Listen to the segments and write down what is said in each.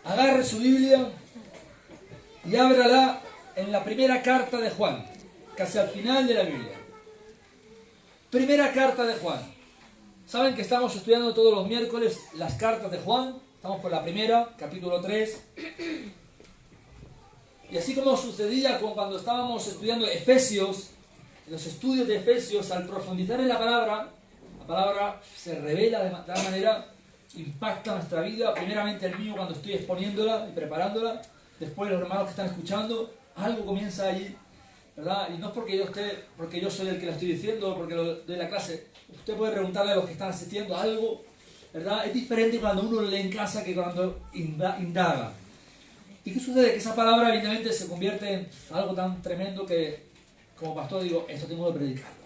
agarre su Biblia y ábrala en la primera carta de Juan, casi al final de la Biblia. Primera carta de Juan. Saben que estamos estudiando todos los miércoles las cartas de Juan. Estamos por la primera, capítulo 3. Y así como sucedía cuando estábamos estudiando Efesios, los estudios de Efesios, al profundizar en la palabra se revela de tal manera, impacta nuestra vida, primeramente el mío cuando estoy exponiéndola y preparándola, después los hermanos que están escuchando, algo comienza allí, ¿verdad? Y no es porque yo soy el que la estoy diciendo, porque lo doy la clase, usted puede preguntarle a los que están asistiendo algo, ¿verdad? Es diferente cuando uno lee en casa que cuando indaga. ¿Y qué sucede? Que esa palabra evidentemente se convierte en algo tan tremendo que, como pastor, digo, esto tengo que predicarlo.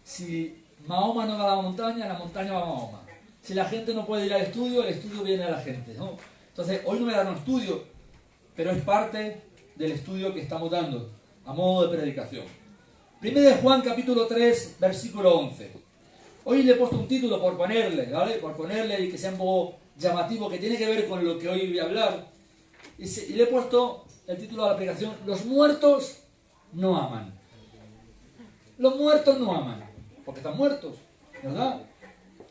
Si Mahoma no va a la montaña va a Mahoma. Si la gente no puede ir al estudio, el estudio viene a la gente, ¿no? Entonces, hoy no me dan un estudio, pero es parte del estudio que estamos dando, a modo de predicación. Primero de Juan, capítulo 3, versículo 11. Hoy le he puesto un título por ponerle, ¿vale? Por ponerle y que sea un poco llamativo, que tiene que ver con lo que hoy voy a hablar. Y le he puesto el título de la predicación: Los muertos no aman. Los muertos no aman, porque están muertos, ¿verdad?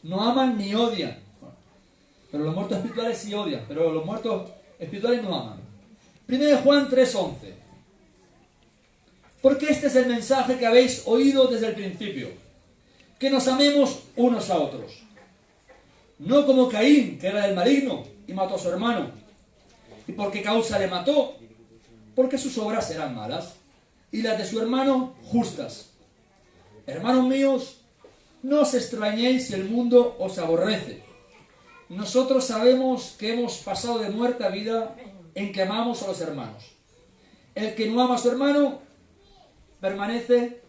No aman ni odian. Pero los muertos espirituales sí odian, pero los muertos espirituales no aman. Primero de Juan 3:11. Porque este es el mensaje que habéis oído desde el principio, que nos amemos unos a otros. No como Caín, que era del maligno y mató a su hermano. ¿Y por qué causa le mató? Porque sus obras eran malas y las de su hermano justas. Hermanos míos, no os extrañéis si el mundo os aborrece. Nosotros sabemos que hemos pasado de muerte a vida en que amamos a los hermanos. El que no ama a su hermano permanece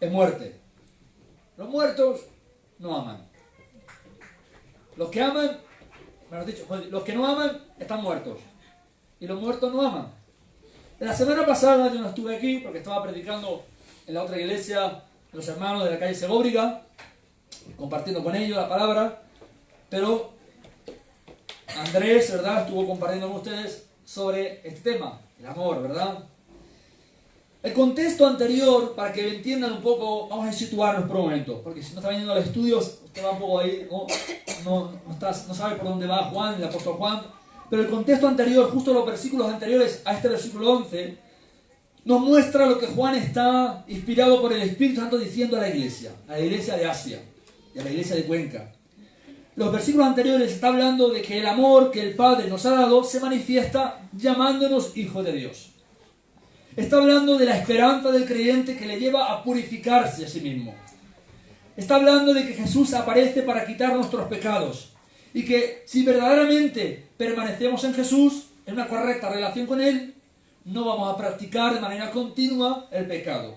en muerte. Los muertos no aman. Los que aman, los que no aman están muertos. Y los muertos no aman. La semana pasada yo no estuve aquí porque estaba predicando en la otra iglesia, los hermanos de la calle Segóbriga, compartiendo con ellos la palabra, pero Andrés, ¿verdad?, estuvo compartiendo con ustedes sobre este tema, el amor, ¿verdad? El contexto anterior, para que entiendan un poco, vamos a situarnos por un momento, porque si no está viniendo a los estudios, usted va un poco ahí, no sabe por dónde va Juan, el apóstol Juan, pero el contexto anterior, justo los versículos anteriores a este versículo 11, nos muestra lo que Juan está inspirado por el Espíritu Santo diciendo a la iglesia de Asia y a la iglesia de Cuenca. Los versículos anteriores está hablando de que el amor que el Padre nos ha dado se manifiesta llamándonos hijos de Dios. Está hablando de la esperanza del creyente que le lleva a purificarse a sí mismo. Está hablando de que Jesús aparece para quitar nuestros pecados y que si verdaderamente permanecemos en Jesús, en una correcta relación con Él, no vamos a practicar de manera continua el pecado.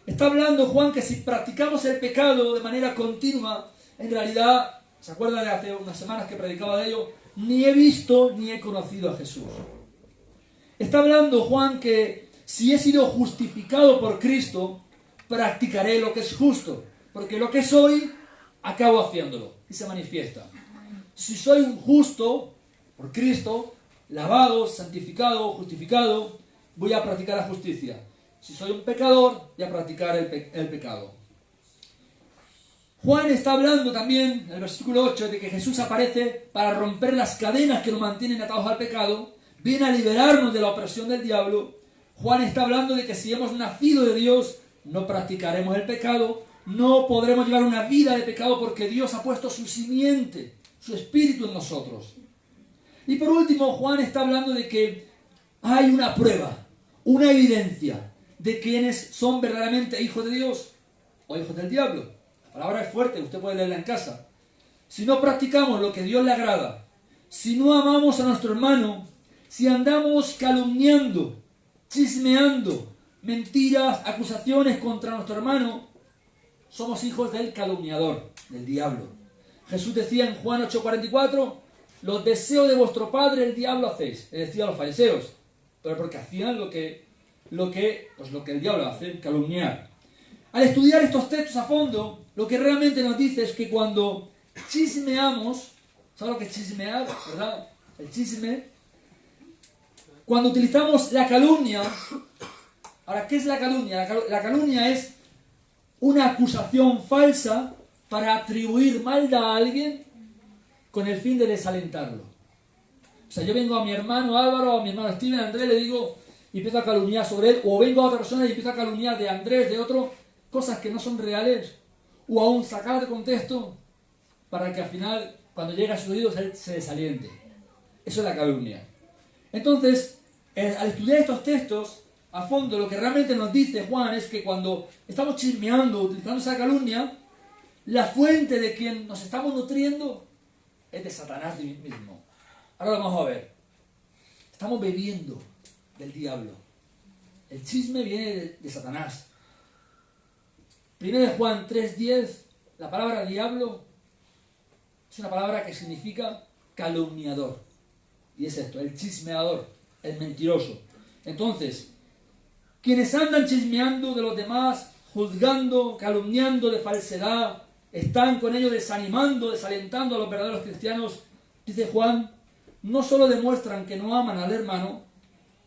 Está hablando Juan que si practicamos el pecado de manera continua, en realidad, ¿se acuerdan de hace unas semanas que predicaba de ello? Ni he visto ni he conocido a Jesús. Está hablando Juan que si he sido justificado por Cristo, practicaré lo que es justo, porque lo que soy, acabo haciéndolo y se manifiesta. Si soy un justo por Cristo, lavado, santificado, justificado, voy a practicar la justicia. Si soy un pecador, voy a practicar el pecado. Juan está hablando también, en el versículo 8, de que Jesús aparece para romper las cadenas que nos mantienen atados al pecado, viene a liberarnos de la opresión del diablo. Juan está hablando de que si hemos nacido de Dios, no practicaremos el pecado, no podremos llevar una vida de pecado porque Dios ha puesto su simiente, su espíritu en nosotros. Y por último, Juan está hablando de que hay una prueba, una evidencia de quienes son verdaderamente hijos de Dios o hijos del diablo. La palabra es fuerte, usted puede leerla en casa. Si no practicamos lo que a Dios le agrada, si no amamos a nuestro hermano, si andamos calumniando, chismeando, mentiras, acusaciones contra nuestro hermano, somos hijos del calumniador, del diablo. Jesús decía en Juan 8:44, los deseos de vuestro padre el diablo hacéis, le decía a los fariseos, pero porque hacían lo que el diablo hace, calumniar. Al estudiar estos textos a fondo, lo que realmente nos dice es que cuando chismeamos, ¿sabes lo que es chismear? ¿Verdad? el chisme, cuando utilizamos la calumnia. Ahora, ¿qué es la calumnia? La calumnia es una acusación falsa para atribuir maldad a alguien con el fin de desalentarlo. O sea, yo vengo a mi hermano Álvaro, a mi hermano Steven, a Andrés, le digo y empiezo a calumniar sobre él, o vengo a otra persona y empiezo a calumniar de Andrés, de otro, cosas que no son reales, o aún sacar de contexto para que al final, cuando llegue a sus oídos, él se desaliente. Eso es la calumnia. Entonces, al estudiar estos textos, a fondo, lo que realmente nos dice Juan es que cuando estamos chismeando, utilizando esa calumnia, la fuente de quien nos estamos nutriendo es de Satanás mismo. Ahora lo vamos a ver. Estamos bebiendo del diablo. El chisme viene de Satanás. 1 Juan 3:10, la palabra diablo es una palabra que significa calumniador. Y es esto, el chismeador, el mentiroso. Entonces, quienes andan chismeando de los demás, juzgando, calumniando de falsedad, están con ellos desanimando, desalentando a los verdaderos cristianos, dice Juan, no solo demuestran que no aman al hermano,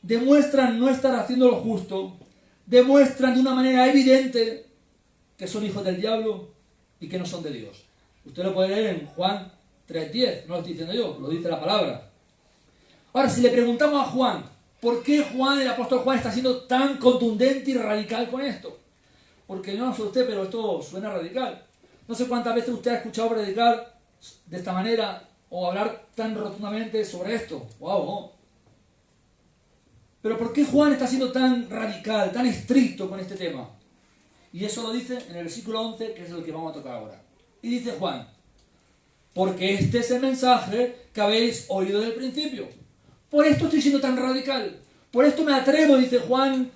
demuestran no estar haciendo lo justo, demuestran de una manera evidente que son hijos del diablo y que no son de Dios. Usted lo puede leer en Juan 3:10, no lo estoy diciendo yo, lo dice la palabra. Ahora, si le preguntamos a Juan, ¿por qué Juan, el apóstol Juan, está siendo tan contundente y radical con esto? Porque yo no sé usted, pero esto suena radical. No sé cuántas veces usted ha escuchado predicar de esta manera o hablar tan rotundamente sobre esto. ¡Wow! Pero ¿por qué Juan está siendo tan radical, tan estricto con este tema? Y eso lo dice en el versículo 11, que es el que vamos a tocar ahora. Y dice Juan, porque este es el mensaje que habéis oído desde el principio. Por esto estoy siendo tan radical. Por esto me atrevo, dice Juan,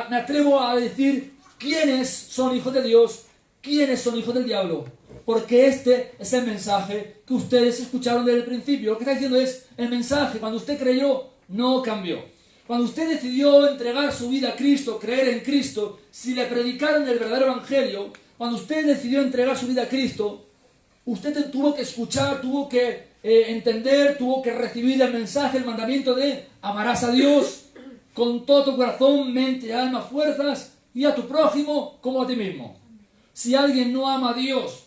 me atrevo a decir quiénes son hijos de Dios, quiénes son hijos del diablo. Porque este es el mensaje que ustedes escucharon desde el principio. Lo que está diciendo es, el mensaje, cuando usted creyó, no cambió. Cuando usted decidió entregar su vida a Cristo, creer en Cristo, si le predicaron el verdadero evangelio, cuando usted decidió entregar su vida a Cristo, usted tuvo que escuchar, tuvo que entender, tuvo que recibir el mensaje, el mandamiento de amarás a Dios con todo tu corazón, mente, alma, fuerzas y a tu prójimo como a ti mismo. Si alguien no ama a Dios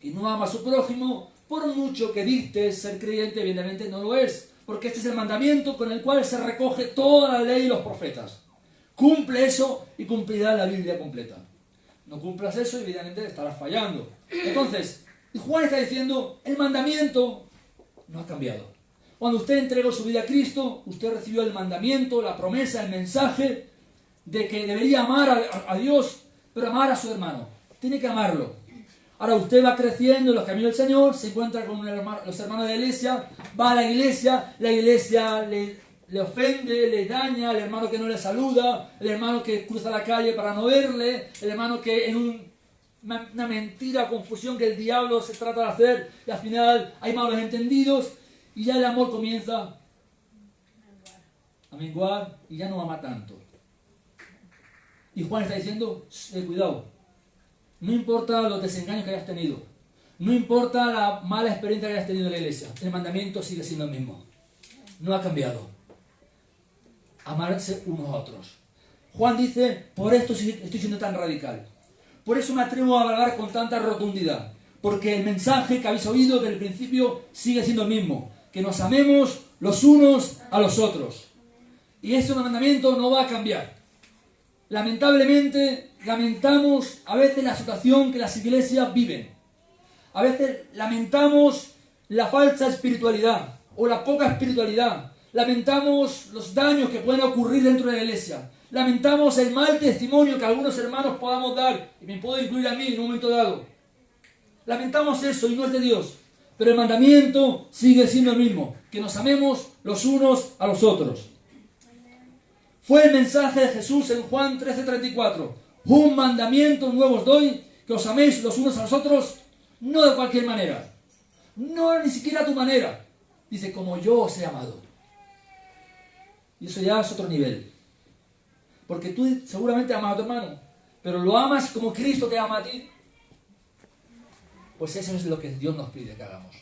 y no ama a su prójimo, por mucho que dicte ser creyente, evidentemente no lo es, porque este es el mandamiento con el cual se recoge toda la ley y los profetas. Cumple eso y cumplirá la Biblia completa. No cumplas eso, evidentemente estarás fallando. Entonces, Juan está diciendo, el mandamiento no ha cambiado. Cuando usted entregó su vida a Cristo, usted recibió el mandamiento, la promesa, el mensaje de que debería amar a Dios, pero amar a su hermano. Tiene que amarlo. Ahora usted va creciendo en los caminos del Señor, se encuentra con los hermanos de la iglesia, va a la iglesia le ofende, le daña, el hermano que no le saluda, el hermano que cruza la calle para no verle, el hermano que en una mentira, confusión que el diablo se trata de hacer y al final hay malos entendidos y ya el amor comienza a menguar y ya no ama tanto. Y Juan está diciendo, cuidado, no importa los desengaños que hayas tenido, no importa la mala experiencia que hayas tenido en la iglesia, el mandamiento sigue siendo el mismo, no ha cambiado. Amarse unos a otros. Juan dice, por esto estoy siendo tan radical. Por eso me atrevo a hablar con tanta rotundidad. Porque el mensaje que habéis oído desde el principio sigue siendo el mismo. Que nos amemos los unos a los otros. Y este mandamiento no va a cambiar. Lamentablemente, lamentamos a veces la situación que las iglesias viven. A veces lamentamos la falsa espiritualidad o la poca espiritualidad. Lamentamos los daños que pueden ocurrir dentro de la iglesia. Lamentamos el mal testimonio que algunos hermanos podamos dar, y me puedo incluir a mí en un momento dado. Lamentamos eso y no es de Dios. Pero el mandamiento sigue siendo el mismo, que nos amemos los unos a los otros. Fue el mensaje de Jesús en Juan 13:34. Un mandamiento nuevo os doy, que os améis los unos a los otros, no de cualquier manera. No ni siquiera a tu manera. Dice, como yo os he amado. Y eso ya es otro nivel. Porque tú seguramente amas a tu hermano, pero lo amas como Cristo te ama a ti. Pues eso es lo que Dios nos pide que hagamos.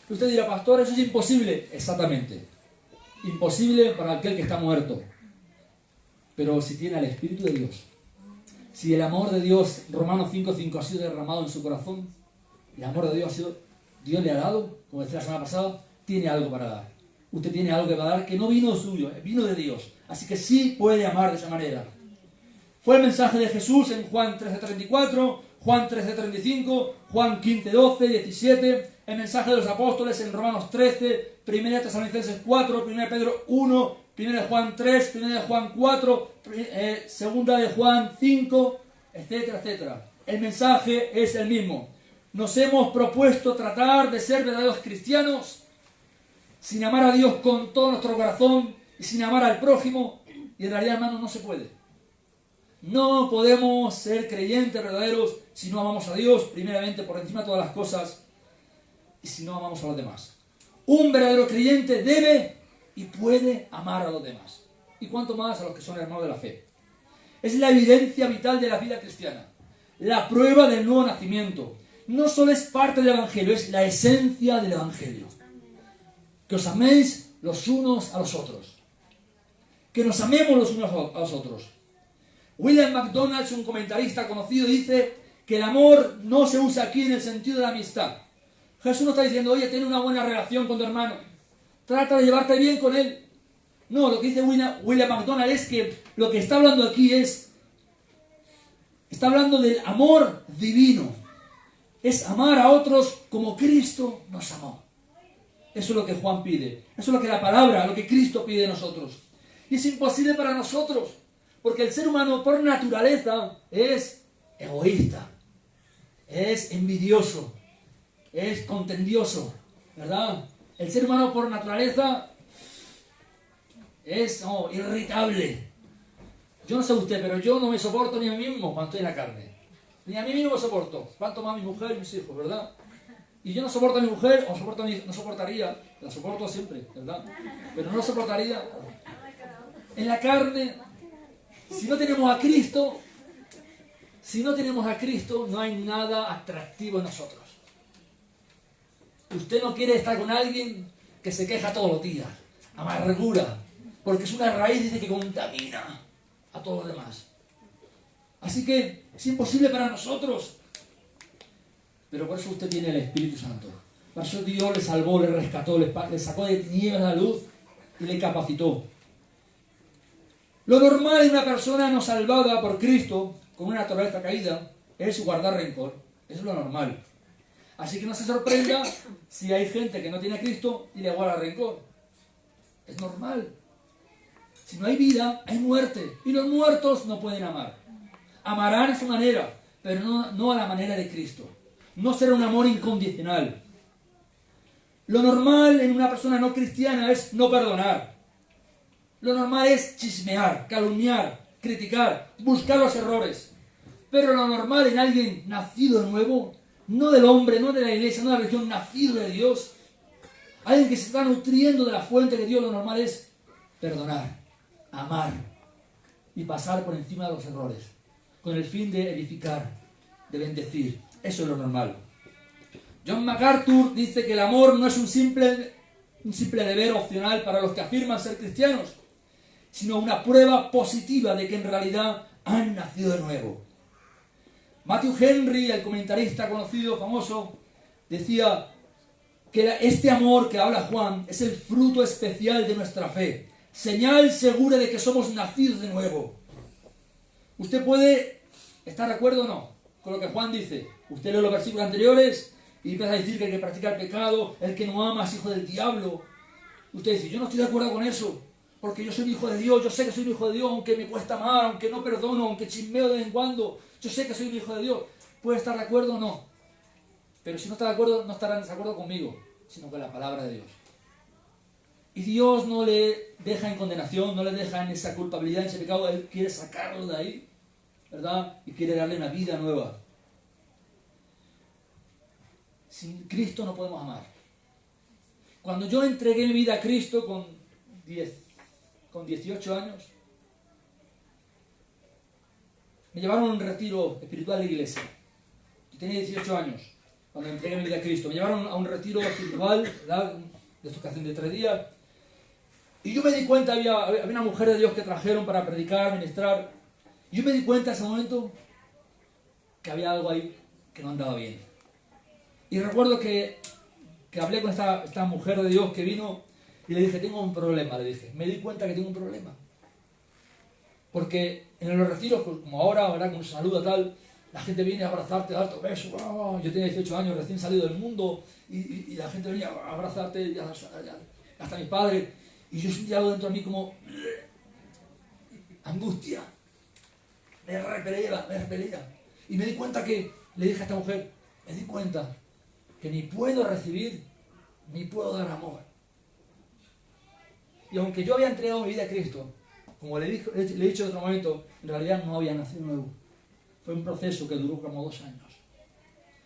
Usted dirá, pastor, eso es imposible. Exactamente. Imposible para aquel que está muerto. Pero si tiene al Espíritu de Dios, si el amor de Dios, Romanos 5:5, ha sido derramado en su corazón, el amor de Dios Dios le ha dado, como decía la semana pasada, tiene algo para dar. Usted tiene algo que va a dar que no vino suyo, vino de Dios. Así que sí puede amar de esa manera. Fue el mensaje de Jesús en Juan 13:34, Juan 13:35, Juan 15:12, 17, el mensaje de los apóstoles en Romanos 13, 1 Tesalonicenses 4, 1 Pedro 1, 1 Juan 3, 1 Juan 4, 2 de Juan 5, etcétera, etcétera. El mensaje es el mismo. Nos hemos propuesto tratar de ser verdaderos cristianos sin amar a Dios con todo nuestro corazón y sin amar al prójimo, y en realidad, hermanos, no se puede. No podemos ser creyentes verdaderos si no amamos a Dios, primeramente por encima de todas las cosas, y si no amamos a los demás. Un verdadero creyente debe y puede amar a los demás. Y cuanto más a los que son hermanos de la fe. Es la evidencia vital de la vida cristiana. La prueba del nuevo nacimiento. No solo es parte del Evangelio, es la esencia del Evangelio. Que os améis los unos a los otros. Que nos amemos los unos a los otros. William MacDonald, un comentarista conocido, dice que el amor no se usa aquí en el sentido de la amistad. Jesús no está diciendo, oye, ten una buena relación con tu hermano, trata de llevarte bien con él. No, lo que dice William MacDonald es que lo que está hablando aquí está hablando del amor divino. Es amar a otros como Cristo nos amó. Eso es lo que Juan pide. Eso es lo que la palabra, lo que Cristo pide de nosotros. Y es imposible para nosotros. Porque el ser humano por naturaleza es egoísta, es envidioso, es contendioso, ¿verdad? El ser humano por naturaleza es irritable. Yo no sé usted, pero yo no me soporto ni a mí mismo cuando estoy en la carne. Ni a mí mismo me soporto. Cuanto más a mi mujer y mis hijos, ¿verdad? Y yo no soporto a mi mujer, no soportaría, la soporto siempre, ¿verdad? Pero no soportaría. En la carne... Si no tenemos a Cristo, no hay nada atractivo en nosotros. Usted no quiere estar con alguien que se queja todos los días, amargura, porque es una raíz, dice, que contamina a todos los demás. Así que es imposible para nosotros. Pero por eso usted tiene el Espíritu Santo. Por eso Dios le salvó, le rescató, le sacó de tinieblas a la luz y le capacitó. Lo normal en una persona no salvada por Cristo, con una naturaleza caída, es guardar rencor. Eso es lo normal. Así que no se sorprenda si hay gente que no tiene a Cristo y le guarda rencor. Es normal. Si no hay vida, hay muerte. Y los muertos no pueden amar. Amarán a su manera, pero no a la manera de Cristo. No será un amor incondicional. Lo normal en una persona no cristiana es no perdonar. Lo normal es chismear, calumniar, criticar, buscar los errores. Pero lo normal en alguien nacido de nuevo, no del hombre, no de la iglesia, no de la religión, nacido de Dios, alguien que se está nutriendo de la fuente de Dios, lo normal es perdonar, amar y pasar por encima de los errores, con el fin de edificar, de bendecir. Eso es lo normal. John MacArthur dice que el amor no es un simple deber opcional para los que afirman ser cristianos, sino una prueba positiva de que en realidad han nacido de nuevo. Matthew Henry, el comentarista conocido, famoso, decía que este amor que habla Juan es el fruto especial de nuestra fe, señal segura de que somos nacidos de nuevo. Usted puede estar de acuerdo o no con lo que Juan dice. Usted lee los versículos anteriores y empieza a decir que el que practica el pecado, el que no ama es hijo del diablo. Usted dice, yo no estoy de acuerdo con eso, porque yo soy un hijo de Dios, yo sé que soy un hijo de Dios, aunque me cuesta amar, aunque no perdono, aunque chismeo de vez en cuando, yo sé que soy un hijo de Dios. ¿Puede estar de acuerdo o no? Pero si no está de acuerdo, no estará en desacuerdo conmigo, sino con la palabra de Dios. Y Dios no le deja en condenación, no le deja en esa culpabilidad, en ese pecado. Él quiere sacarlo de ahí, ¿verdad? Y quiere darle una vida nueva. Sin Cristo no podemos amar. Cuando yo entregué mi vida a Cristo con 18 años, me llevaron a un retiro espiritual de la iglesia. Yo tenía 18 años. cuando entregué mi vida a Cristo. Me llevaron a un retiro espiritual, ¿verdad? De estos que hacen de 3 días. Y yo me di cuenta, había una mujer de Dios que trajeron para predicar, ministrar. Y yo me di cuenta en ese momento que había algo ahí que no andaba bien. Y recuerdo que hablé con esta mujer de Dios que vino y le dije, tengo un problema, le dije. Me di cuenta que tengo un problema. Porque en los retiros, como ahora, ¿verdad? Con saluda tal, la gente viene a abrazarte, a darte besos. ¡Oh! Yo tenía 18 años, recién salido del mundo, y la gente venía a abrazarte, y hasta mi padre. Y yo sentía algo dentro de mí como angustia. Me repelía. Y me di cuenta que, le dije a esta mujer, me di cuenta que ni puedo recibir, ni puedo dar amor. Y aunque yo había entregado mi vida a Cristo, como le he dicho en otro momento, en realidad no había nacido nuevo. Fue un proceso que duró como 2 años.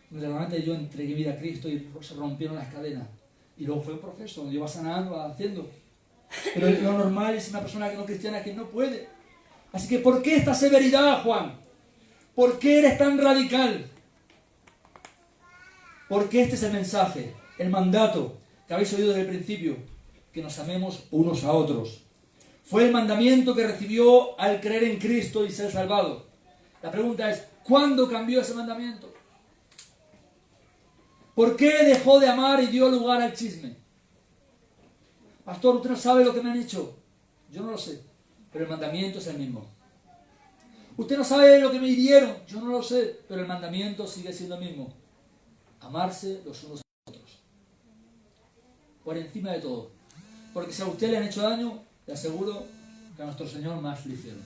Donde realmente yo entregué mi vida a Cristo y se rompieron las cadenas. Y luego fue un proceso donde yo iba sanando, iba haciendo. Pero lo normal es una persona que no cristiana que no puede. Así que, ¿por qué esta severidad, Juan? ¿Por qué eres tan radical? Porque este es el mensaje, el mandato que habéis oído desde el principio, que nos amemos unos a otros. Fue el mandamiento que recibió al creer en Cristo y ser salvado. La pregunta es, ¿cuándo cambió ese mandamiento? ¿Por qué dejó de amar y dio lugar al chisme? Pastor, usted no sabe lo que me han hecho. Yo no lo sé, pero el mandamiento es el mismo. Usted no sabe lo que me hirieron. Yo no lo sé, pero el mandamiento sigue siendo el mismo. Amarse los unos a los otros. Por encima de todo. Porque si a usted le han hecho daño, le aseguro que a nuestro Señor más le hicieron.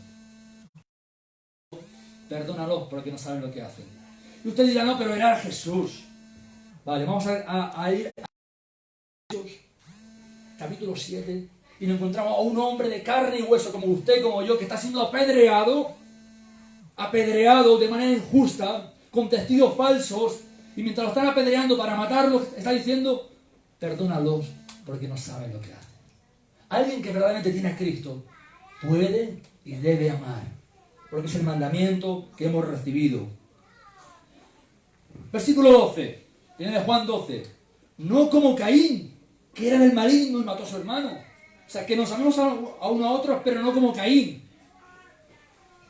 Perdónalos porque no saben lo que hacen. Y usted dirá, no, pero era Jesús. Vale, vamos a ir a Jesús, capítulo 7, y nos encontramos a un hombre de carne y hueso, como usted y como yo, que está siendo apedreado de manera injusta, con testigos falsos, y mientras lo están apedreando para matarlo, está diciendo, perdónalos porque no saben lo que hacen. Alguien que verdaderamente tiene a Cristo puede y debe amar, porque es el mandamiento que hemos recibido. Versículo 12, viene de Juan 12. No como Caín, que era del maligno y mató a su hermano. O sea, que nos amemos a uno a otros, pero no como Caín.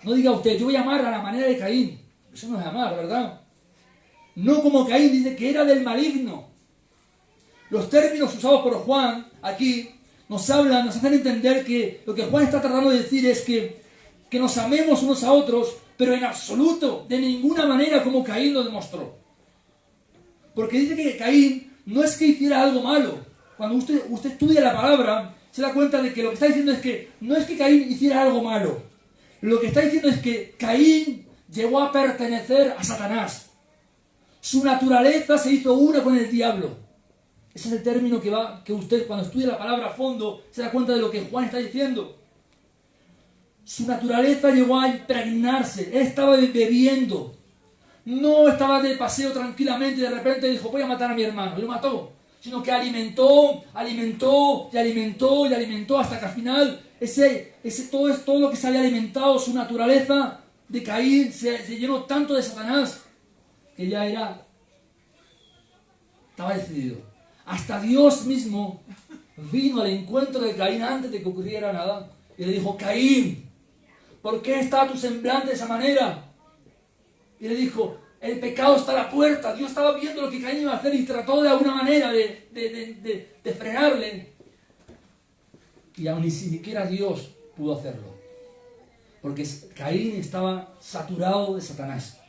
No diga usted, yo voy a amar a la manera de Caín. Eso no es amar, ¿verdad? No como Caín, dice que era del maligno. Los términos usados por Juan aquí nos hacen entender que lo que Juan está tratando de decir es que nos amemos unos a otros, pero en absoluto, de ninguna manera como Caín lo demostró. Porque dice que Caín no es que hiciera algo malo. Cuando usted estudia la palabra, se da cuenta de que lo que está diciendo es que no es que Caín hiciera algo malo. Lo que está diciendo es que Caín llegó a pertenecer a Satanás. Su naturaleza se hizo una con el diablo. Ese es el término que usted cuando estudia la palabra a fondo se da cuenta de lo que Juan está diciendo. Su naturaleza llegó a impregnarse. Él estaba bebiendo. No estaba de paseo tranquilamente y de repente dijo, voy a matar a mi hermano. Y lo mató. Sino que alimentó hasta que al final todo lo que se había alimentado, su naturaleza de Caín se llenó tanto de Satanás que ya estaba decidido. Hasta Dios mismo vino al encuentro de Caín antes de que ocurriera nada y le dijo, Caín, ¿por qué está tu semblante de esa manera? Y le dijo, el pecado está a la puerta. Dios estaba viendo lo que Caín iba a hacer y trató de alguna manera de frenarle. Y aún ni siquiera Dios pudo hacerlo. Porque Caín estaba saturado de Satanás.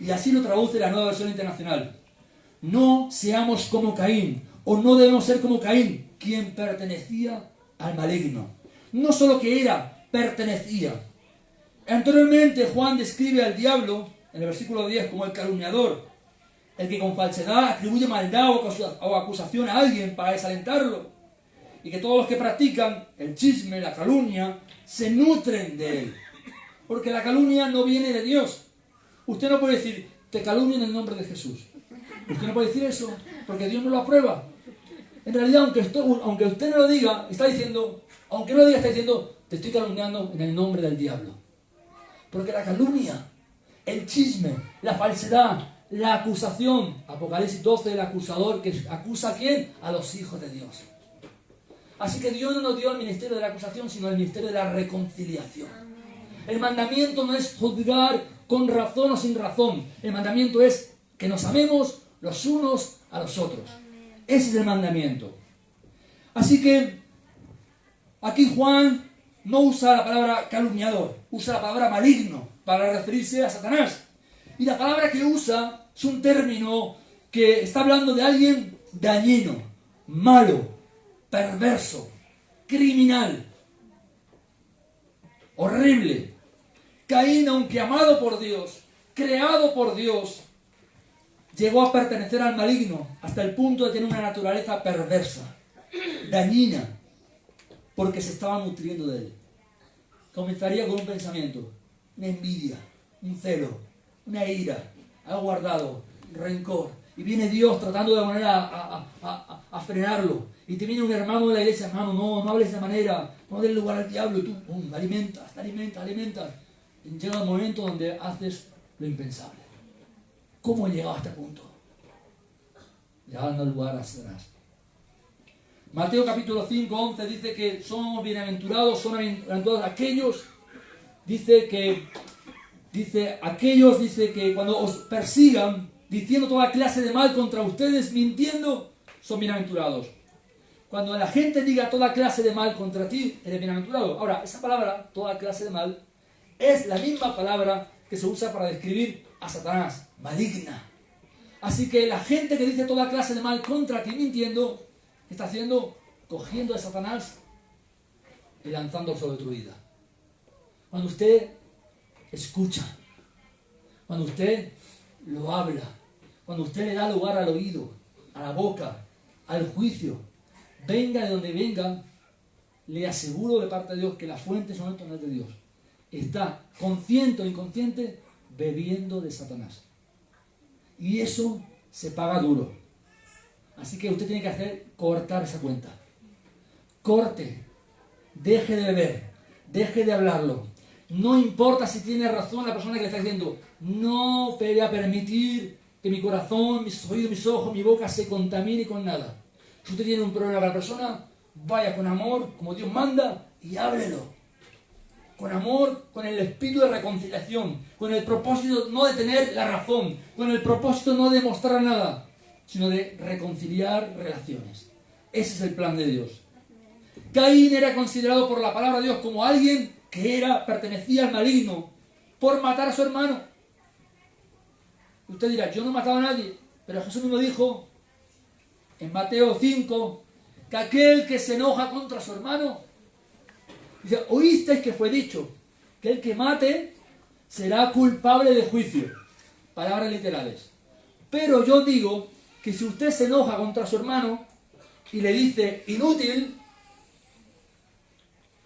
Y así lo traduce la Nueva Versión Internacional. No seamos como Caín, o no debemos ser como Caín, quien pertenecía al maligno. No solo que pertenecía. Anteriormente Juan describe al diablo, en el versículo 10, como el calumniador, el que con falsedad atribuye maldad o acusación a alguien para desalentarlo, y que todos los que practican el chisme, la calumnia, se nutren de él, porque la calumnia no viene de Dios. Usted no puede decir, te calumnio en el nombre de Jesús. Usted no puede decir eso, porque Dios no lo aprueba. En realidad, aunque usted no lo diga, está diciendo, te estoy calumniando en el nombre del diablo. Porque la calumnia, el chisme, la falsedad, la acusación. Apocalipsis 12, el acusador que acusa ¿a quién? A los hijos de Dios. Así que Dios no nos dio el ministerio de la acusación, sino el ministerio de la reconciliación. El mandamiento no es juzgar con razón o sin razón. El mandamiento es que nos amemos los unos a los otros. Ese es el mandamiento. Así que aquí Juan no usa la palabra calumniador, usa la palabra maligno para referirse a Satanás. Y la palabra que usa es un término que está hablando de alguien dañino, malo, perverso, criminal, horrible. Caín, aunque amado por Dios, creado por Dios, llegó a pertenecer al maligno hasta el punto de tener una naturaleza perversa, dañina, porque se estaba nutriendo de él. Comenzaría con un pensamiento, una envidia, un celo, una ira, algo guardado, rencor. Y viene Dios tratando de manera a frenarlo. Y te viene un hermano de la iglesia, hermano, no hables de esa manera, no des lugar al diablo. Y tú, alimentas. Y llega el momento donde haces lo impensable. ¿Cómo he llegado a este punto? Llegando al lugar a Satanás. Mateo capítulo 5, 11 dice que son bienaventurados aquellos, dice que cuando os persigan, diciendo toda clase de mal contra ustedes, mintiendo, son bienaventurados. Cuando la gente diga toda clase de mal contra ti, eres bienaventurado. Ahora, esa palabra, toda clase de mal, es la misma palabra que se usa para describir a Satanás, maligna. Así que la gente que dice toda clase de mal contra ti mintiendo, está haciendo, cogiendo a Satanás y lanzándolo sobre tu vida. Cuando usted escucha, cuando usted lo habla, cuando usted le da lugar al oído, a la boca, al juicio, venga de donde venga, le aseguro de parte de Dios que la fuente no es de Dios. Está consciente o inconsciente bebiendo de Satanás. Y eso se paga duro. Así que usted tiene que cortar esa cuenta. Corte. Deje de beber. Deje de hablarlo. No importa si tiene razón la persona que le está diciendo. No voy a permitir que mi corazón, mis oídos, mis ojos, mi boca se contamine con nada. Si usted tiene un problema con la persona, vaya con amor, como Dios manda, y háblelo. Con amor, con el espíritu de reconciliación, con el propósito no de tener la razón, con el propósito no de mostrar nada, sino de reconciliar relaciones. Ese es el plan de Dios. Caín era considerado por la palabra de Dios como alguien que pertenecía al maligno por matar a su hermano. Usted dirá, yo no he matado a nadie, pero Jesús mismo dijo en Mateo 5 que aquel que se enoja contra su hermano, dice, oísteis que fue dicho que el que mate será culpable de juicio. Palabras literales. Pero yo digo que si usted se enoja contra su hermano y le dice inútil,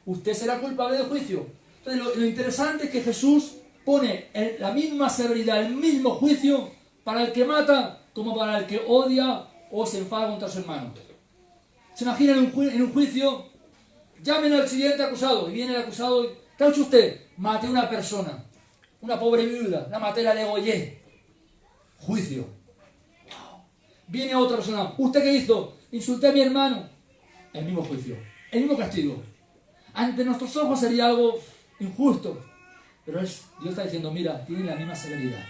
usted será culpable de juicio. Entonces lo interesante es que Jesús pone la misma severidad, el mismo juicio para el que mata como para el que odia o se enfada contra su hermano. ¿Se imaginan en un juicio? Llamen al siguiente acusado. Y viene el acusado. ¿Qué ha hecho usted? Maté a una persona. Una pobre viuda. La maté, la degollé. Juicio. Wow. Viene otra persona. ¿Usted qué hizo? Insulté a mi hermano. El mismo juicio. El mismo castigo. Ante nuestros ojos sería algo injusto. Pero Dios está diciendo, mira, tiene la misma severidad.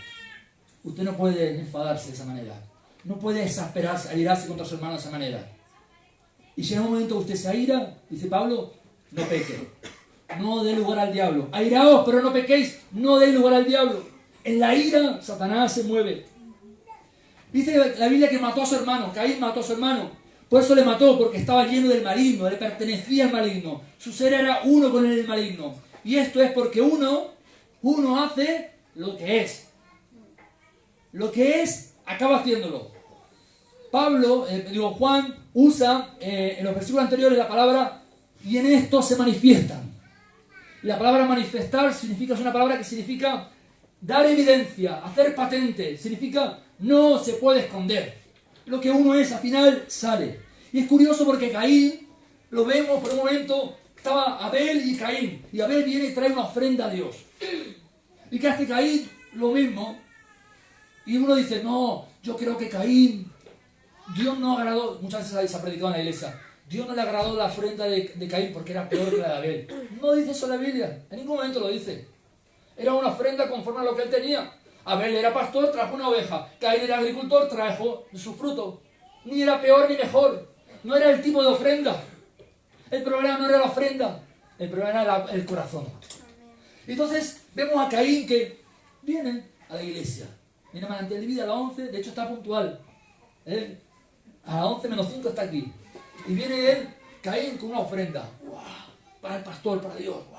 Usted no puede enfadarse de esa manera. No puede exasperarse, airarse contra su hermano de esa manera. Y si en un momento usted se aira, dice Pablo, no peque. No dé lugar al diablo. Airaos, pero no pequéis. No dé lugar al diablo. En la ira, Satanás se mueve. Dice la Biblia que mató a su hermano. Caín mató a su hermano. Por eso le mató, porque estaba lleno del maligno. Le pertenecía al maligno. Su ser era uno con el maligno. Y esto es porque uno hace lo que es. Lo que es, acaba haciéndolo. Juan usa en los versículos anteriores la palabra y en esto se manifiestan. Y la palabra manifestar es una palabra que significa dar evidencia, hacer patente, significa no se puede esconder. Lo que uno es al final sale. Y es curioso porque Caín, lo vemos por un momento, estaba Abel y Caín. Y Abel viene y trae una ofrenda a Dios. ¿Y qué hace Caín? Lo mismo. Y uno dice, no, yo creo que Caín, Dios no agradó, muchas veces se ha predicado en la iglesia, Dios no le agradó la ofrenda de Caín porque era peor que la de Abel. No dice eso la Biblia, en ningún momento lo dice. Era una ofrenda conforme a lo que él tenía. Abel era pastor, trajo una oveja. Caín era agricultor, trajo su fruto. Ni era peor ni mejor. No era el tipo de ofrenda. El problema no era la ofrenda, el problema era el corazón. Entonces vemos a Caín que viene a la iglesia. Viene a Manantial de Vida a las 11, de hecho está puntual. Él, a las 11 menos 5 está aquí. Y viene él, Caín, con una ofrenda. ¡Wow! Para el pastor, para Dios. ¡Wow!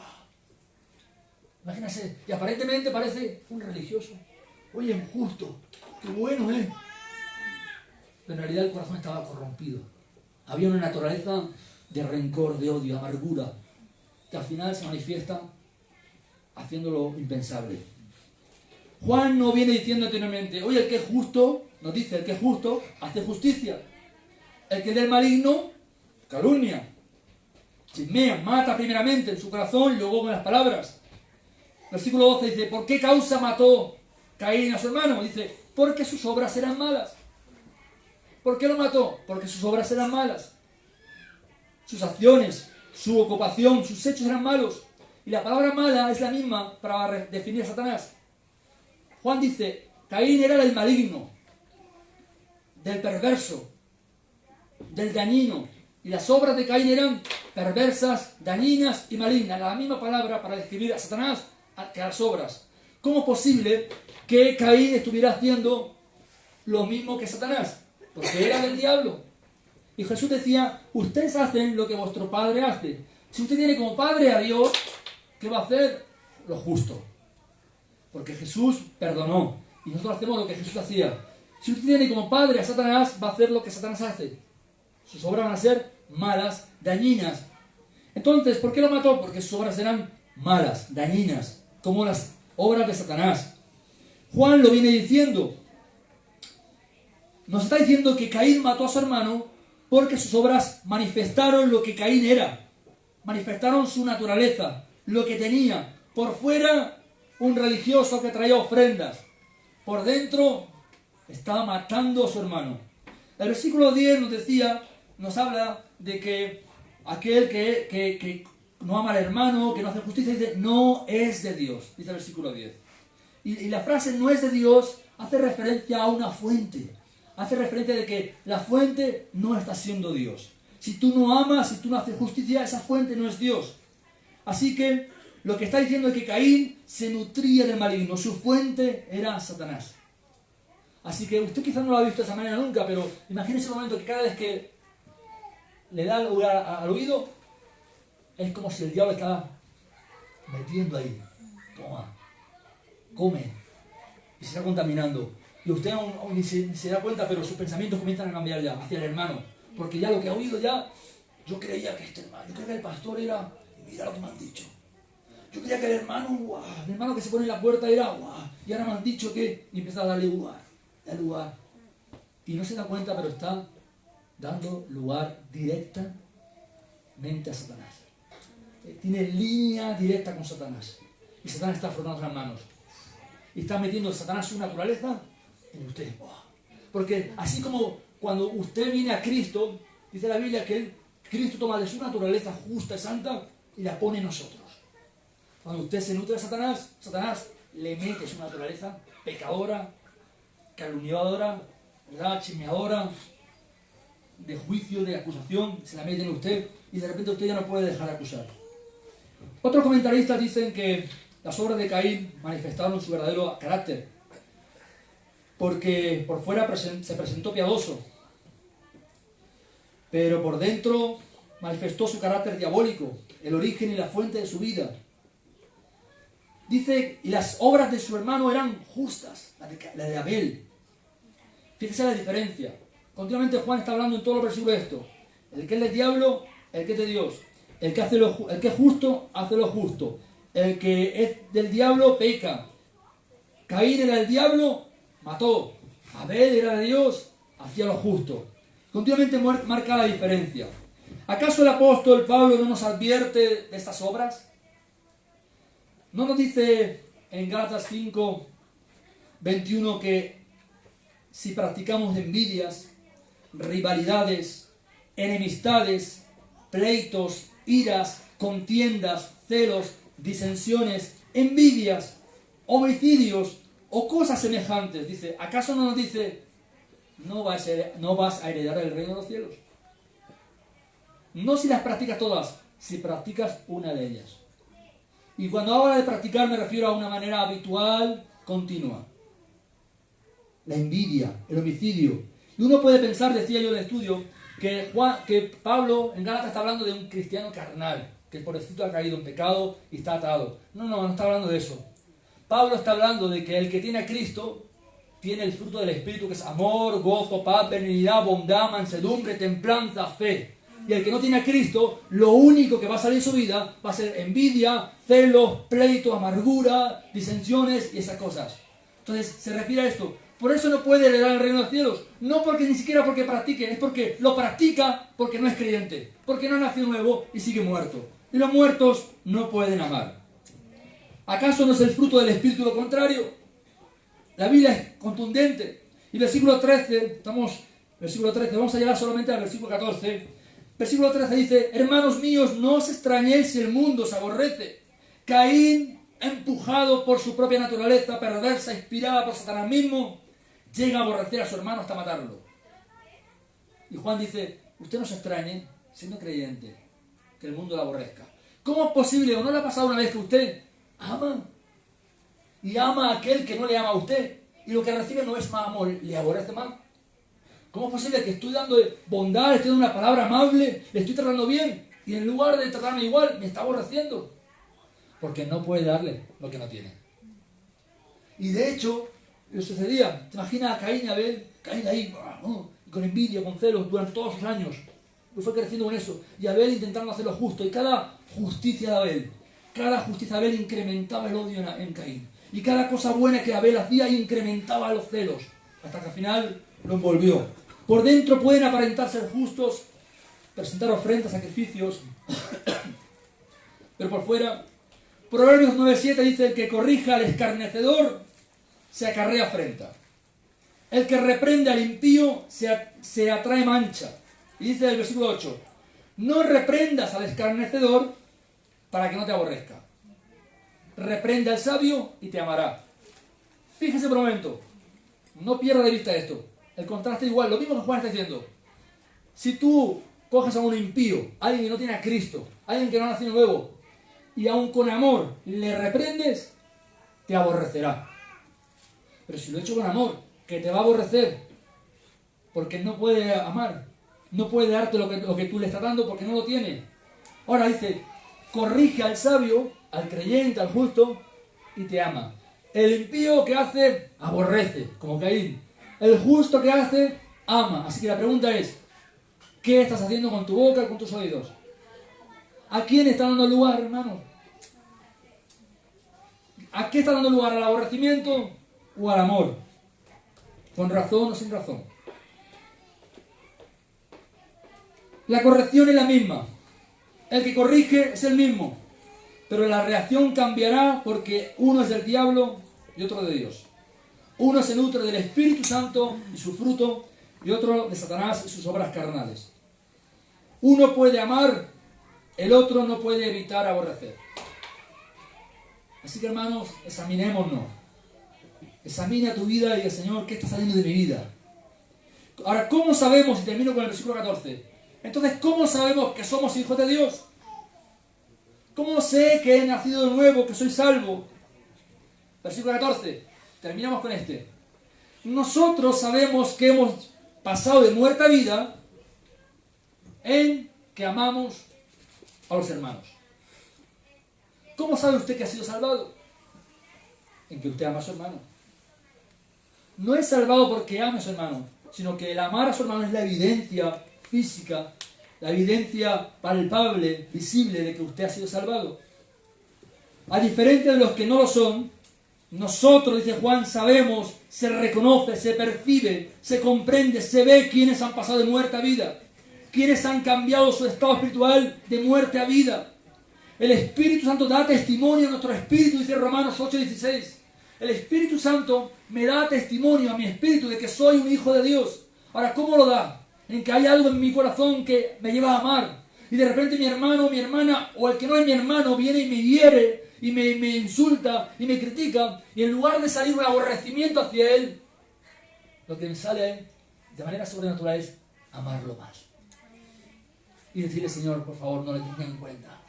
Imagínense, y aparentemente parece un religioso. Oye, justo, qué bueno, ¿eh? Pero en realidad el corazón estaba corrompido. Había una naturaleza de rencor, de odio, de amargura, que al final se manifiesta haciéndolo impensable. Juan no viene diciendo anteriormente, oye, el que es justo, nos dice, el que es justo, hace justicia. El que es del maligno, calumnia. Chismea, mata primeramente en su corazón y luego con las palabras. Versículo 12 dice, ¿por qué causa mató Caín a su hermano? Dice, porque sus obras eran malas. ¿Por qué lo mató? Porque sus obras eran malas. Sus acciones, su ocupación, sus hechos eran malos. Y la palabra mala es la misma para definir a Satanás. Juan dice, Caín era del maligno, del perverso, del dañino. Y las obras de Caín eran perversas, dañinas y malignas. La misma palabra para describir a Satanás que a las obras. ¿Cómo es posible que Caín estuviera haciendo lo mismo que Satanás? Porque era del diablo. Y Jesús decía, ustedes hacen lo que vuestro padre hace. Si usted tiene como padre a Dios, ¿qué va a hacer? Lo justo. Porque Jesús perdonó. Y nosotros hacemos lo que Jesús hacía. Si usted tiene como padre a Satanás, va a hacer lo que Satanás hace. Sus obras van a ser malas, dañinas. Entonces, ¿por qué lo mató? Porque sus obras eran malas, dañinas, como las obras de Satanás. Juan lo viene diciendo. Nos está diciendo que Caín mató a su hermano porque sus obras manifestaron lo que Caín era. Manifestaron su naturaleza, lo que tenía. Por fuera, un religioso que traía ofrendas. Por dentro, estaba matando a su hermano. El versículo 10 nos habla de que aquel que no ama al hermano, que no hace justicia, dice, no es de Dios. Dice el versículo 10. Y la frase no es de Dios hace referencia a una fuente. Hace referencia de que la fuente no está siendo Dios. Si tú no amas, si tú no haces justicia, esa fuente no es Dios. Así que lo que está diciendo es que Caín se nutría del maligno. Su fuente era Satanás. Así que usted quizás no lo ha visto de esa manera nunca, pero imagínese un momento que cada vez que le da lugar al oído, es como si el diablo estaba metiendo ahí. Toma, come, y se está contaminando. Y usted aún ni se da cuenta, pero sus pensamientos comienzan a cambiar ya hacia el hermano. Porque ya lo que ha oído ya, yo creía que este hermano, yo creía que el pastor era, y mira lo que me han dicho. Yo creía que el hermano que se pone en la puerta era, y ahora me han dicho que, y empieza a darle lugar. Y no se da cuenta, pero está dando lugar directamente a Satanás. Tiene línea directa con Satanás. Y Satanás está frotando las manos. Y está metiendo Satanás su naturaleza en usted. Porque así como cuando usted viene a Cristo, dice la Biblia que Cristo toma de su naturaleza justa y santa y la pone en nosotros. Cuando usted se nutre de Satanás, Satanás le mete su naturaleza pecadora, calumniadora, ¿verdad? Chismeadora, de juicio, de acusación, se la mete en usted y de repente usted ya no puede dejar de acusar. Otros comentaristas dicen que las obras de Caín manifestaron su verdadero carácter, porque por fuera se presentó piadoso, pero por dentro manifestó su carácter diabólico, el origen y la fuente de su vida. Dice, y las obras de su hermano eran justas, la de Abel. Fíjese la diferencia. Continuamente Juan está hablando en todos los versículos de esto. El que es del diablo, el que es de Dios. El que es justo, hace lo justo. El que es del diablo, peca. Caín era del diablo, mató. Abel era de Dios, hacía lo justo. Continuamente marca la diferencia. ¿Acaso el apóstol Pablo no nos advierte de estas obras? ¿No nos dice en Gálatas 5, 21 que si practicamos envidias, rivalidades, enemistades, pleitos, iras, contiendas, celos, disensiones, envidias, homicidios o cosas semejantes. Dice, ¿acaso no nos dice, no vas a heredar el reino de los cielos? No si las practicas todas, si practicas una de ellas. Y cuando hablo de practicar me refiero a una manera habitual, continua. La envidia, el homicidio. Y uno puede pensar, decía yo en el estudio, que Pablo en Gálatas está hablando de un cristiano carnal, que el pobrecito ha caído en pecado y está atado. No está hablando de eso. Pablo está hablando de que el que tiene a Cristo tiene el fruto del Espíritu, que es amor, gozo, paz, benignidad, bondad, mansedumbre, templanza, fe. Y el que no tiene a Cristo, lo único que va a salir en su vida va a ser envidia, celos, pleitos, amargura, disensiones y esas cosas. Entonces se refiere a esto. Por eso no puede heredar el reino de los cielos. No porque ni siquiera porque practique, es porque lo practica porque no es creyente, porque no nació nuevo y sigue muerto. Y los muertos no pueden amar. ¿Acaso no es el fruto del Espíritu lo contrario? La Biblia es contundente. Y versículo 13, vamos a llegar solamente al versículo 14. Versículo 13 dice, hermanos míos, no os extrañéis si el mundo os aborrece. Caín, empujado por su propia naturaleza, perversa, inspirada por Satanás mismo, llega a aborrecer a su hermano hasta matarlo. Y Juan dice, usted no se extrañe, siendo creyente, que el mundo lo aborrezca. ¿Cómo es posible, o no le ha pasado una vez que usted ama? Y ama a aquel que no le ama a usted. Y lo que recibe no es más amor, le aborrece más. ¿Cómo es posible que estoy dando bondad, estoy dando una palabra amable, le estoy tratando bien, y en lugar de tratarme igual, me está aborreciendo? Porque no puede darle lo que no tiene. Y de hecho, lo sucedía. ¿Te imaginas a Caín y Abel? Caín ahí, con envidia, con celos, durante todos sus años. Pues fue creciendo con eso. Y Abel intentando hacer lo justo. Y cada justicia de Abel incrementaba el odio en Caín. Y cada cosa buena que Abel hacía incrementaba los celos. Hasta que al final lo envolvió. Por dentro pueden aparentar ser justos, presentar ofrendas, sacrificios. Pero por fuera, Proverbios 9:7 dice, el que corrija al escarnecedor se acarrea afrenta. El que reprende al impío se atrae mancha. Y dice el versículo 8, no reprendas al escarnecedor para que no te aborrezca. Reprende al sabio y te amará. Fíjese por un momento, no pierda de vista esto. El contraste es igual, lo mismo que Juan está diciendo. Si tú coges a un impío, alguien que no tiene a Cristo, alguien que no ha nacido nuevo, y aun con amor le reprendes, te aborrecerá. Pero si lo he hecho con amor, que te va a aborrecer, porque no puede amar, no puede darte lo que tú le estás dando porque no lo tiene. Ahora dice, corrige al sabio, al creyente, al justo, y te ama. El impío que hace, aborrece, como Caín. El justo que hace, ama. Así que la pregunta es, ¿qué estás haciendo con tu boca y con tus oídos? ¿A quién está dando lugar, hermano? ¿A qué está dando lugar? ¿Al aborrecimiento o al amor? ¿Con razón o sin razón? La corrección es la misma. El que corrige es el mismo. Pero la reacción cambiará porque uno es del diablo y otro de Dios. Uno se nutre del Espíritu Santo y su fruto, y otro de Satanás y sus obras carnales. Uno puede amar, el otro no puede evitar aborrecer. Así que hermanos, examinémonos. Examina tu vida y diga, Señor, ¿qué está saliendo de mi vida? Ahora, ¿cómo sabemos? Y termino con el versículo 14. Entonces, ¿cómo sabemos que somos hijos de Dios? ¿Cómo sé que he nacido de nuevo, que soy salvo? Versículo 14. Terminamos con este. Nosotros sabemos que hemos pasado de muerte a vida en que amamos a los hermanos. ¿Cómo sabe usted que ha sido salvado? En que usted ama a su hermano. No es salvado porque ame a su hermano, sino que el amar a su hermano es la evidencia física, la evidencia palpable, visible de que usted ha sido salvado. A diferencia de los que no lo son, nosotros, dice Juan, sabemos, se reconoce, se percibe, se comprende, se ve quiénes han pasado de muerte a vida, quiénes han cambiado su estado espiritual de muerte a vida. El Espíritu Santo da testimonio a nuestro espíritu, dice Romanos 8:16. El Espíritu Santo me da testimonio a mi espíritu de que soy un hijo de Dios. Ahora, ¿cómo lo da? En que hay algo en mi corazón que me lleva a amar. Y de repente mi hermano, mi hermana, o el que no es mi hermano, viene y me hiere, y me insulta, y me critica, y en lugar de salir un aborrecimiento hacia él, lo que me sale de manera sobrenatural es amarlo más. Y decirle, Señor, por favor, no le tenga en cuenta.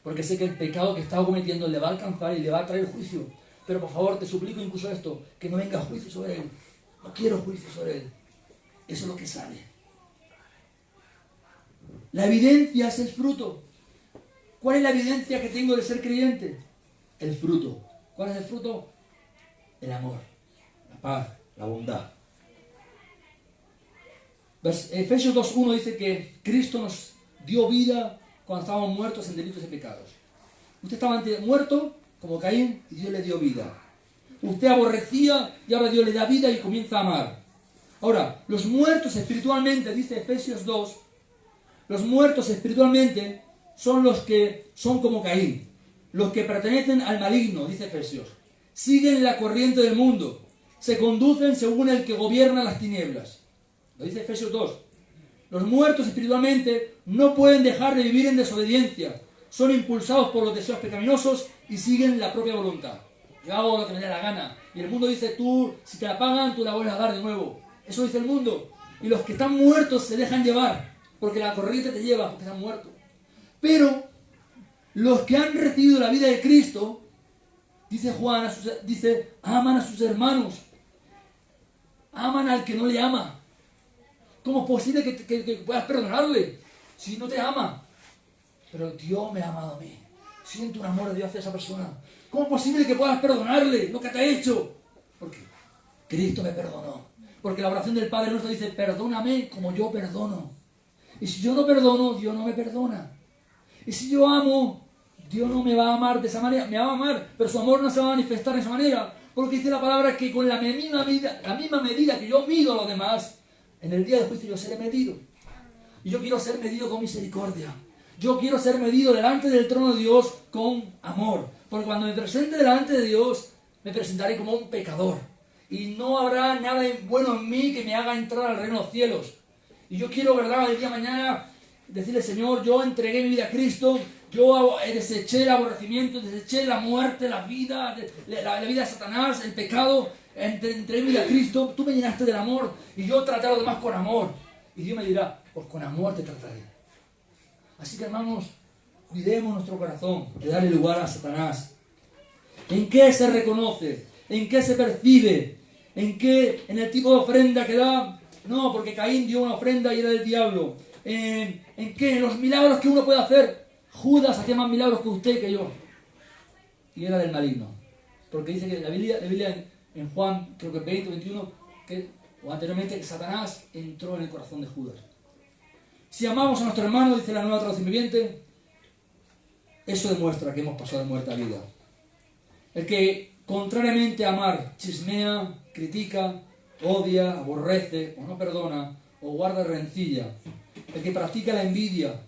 Porque sé que el pecado que está cometiendo le va a alcanzar y le va a traer juicio. Pero por favor, te suplico incluso esto, que no venga juicio sobre él. No quiero juicio sobre él. Eso es lo que sale. La evidencia es el fruto. ¿Cuál es la evidencia que tengo de ser creyente? El fruto. ¿Cuál es el fruto? El amor, la paz, la bondad. Efesios 2.1 dice que Cristo nos dio vida cuando estábamos muertos en delitos y pecados. Usted estaba antes muerto, como Caín, y Dios le dio vida. Usted aborrecía y ahora Dios le da vida y comienza a amar. Ahora, los muertos espiritualmente, dice Efesios 2, los muertos espiritualmente son los que son como Caín, los que pertenecen al maligno, dice Efesios. Siguen la corriente del mundo, se conducen según el que gobierna las tinieblas. Lo dice Efesios 2. Los muertos espiritualmente no pueden dejar de vivir en desobediencia. Son impulsados por los deseos pecaminosos y siguen la propia voluntad. Yo hago lo que me dé la gana. Y el mundo dice, tú, si te la pagan, tú la vuelves a dar de nuevo. Eso dice el mundo. Y los que están muertos se dejan llevar, porque la corriente te lleva, porque están muertos. Pero los que han recibido la vida de Cristo, dice Juan, dice, aman a sus hermanos. Aman al que no le ama. ¿Cómo es posible que puedas perdonarle si no te ama? Pero Dios me ha amado a mí. Siento un amor de Dios hacia esa persona. ¿Cómo es posible que puedas perdonarle lo que te ha hecho? Porque Cristo me perdonó. Porque la oración del Padre Nuestro dice, perdóname como yo perdono. Y si yo no perdono, Dios no me perdona. Y si yo amo, Dios no me va a amar de esa manera. Me va a amar, pero su amor no se va a manifestar de esa manera. Porque dice la palabra que con la misma medida que yo mido a los demás, en el día de juicio yo seré medido. Y yo quiero ser medido con misericordia. Yo quiero ser medido delante del trono de Dios con amor. Porque cuando me presente delante de Dios, me presentaré como un pecador. Y no habrá nada bueno en mí que me haga entrar al reino de los cielos. Y yo quiero, ¿verdad?, el día de mañana decirle, Señor, yo entregué mi vida a Cristo. Yo deseché el aborrecimiento, deseché la muerte, la vida de Satanás, el pecado. Entregué mi vida a Cristo. Tú me llenaste del amor y yo traté a los demás con amor. Y Dios me dirá, pues con amor te trataré. Así que, hermanos, cuidemos nuestro corazón de darle lugar a Satanás. ¿En qué se reconoce? ¿En qué se percibe? ¿En el tipo de ofrenda que da? No, porque Caín dio una ofrenda y era del diablo. ¿En qué? En los milagros que uno puede hacer. Judas hacía más milagros que usted y que yo. Y era del maligno. Porque dice que la Biblia en Juan, creo que 20 o 21, o anteriormente, que Satanás entró en el corazón de Judas. Si amamos a nuestro hermano, dice la Nueva Traducción Viviente, eso demuestra que hemos pasado de muerte a vida. El que, contrariamente a amar, chismea, critica, odia, aborrece, o no perdona, o guarda rencilla. El que practica la envidia,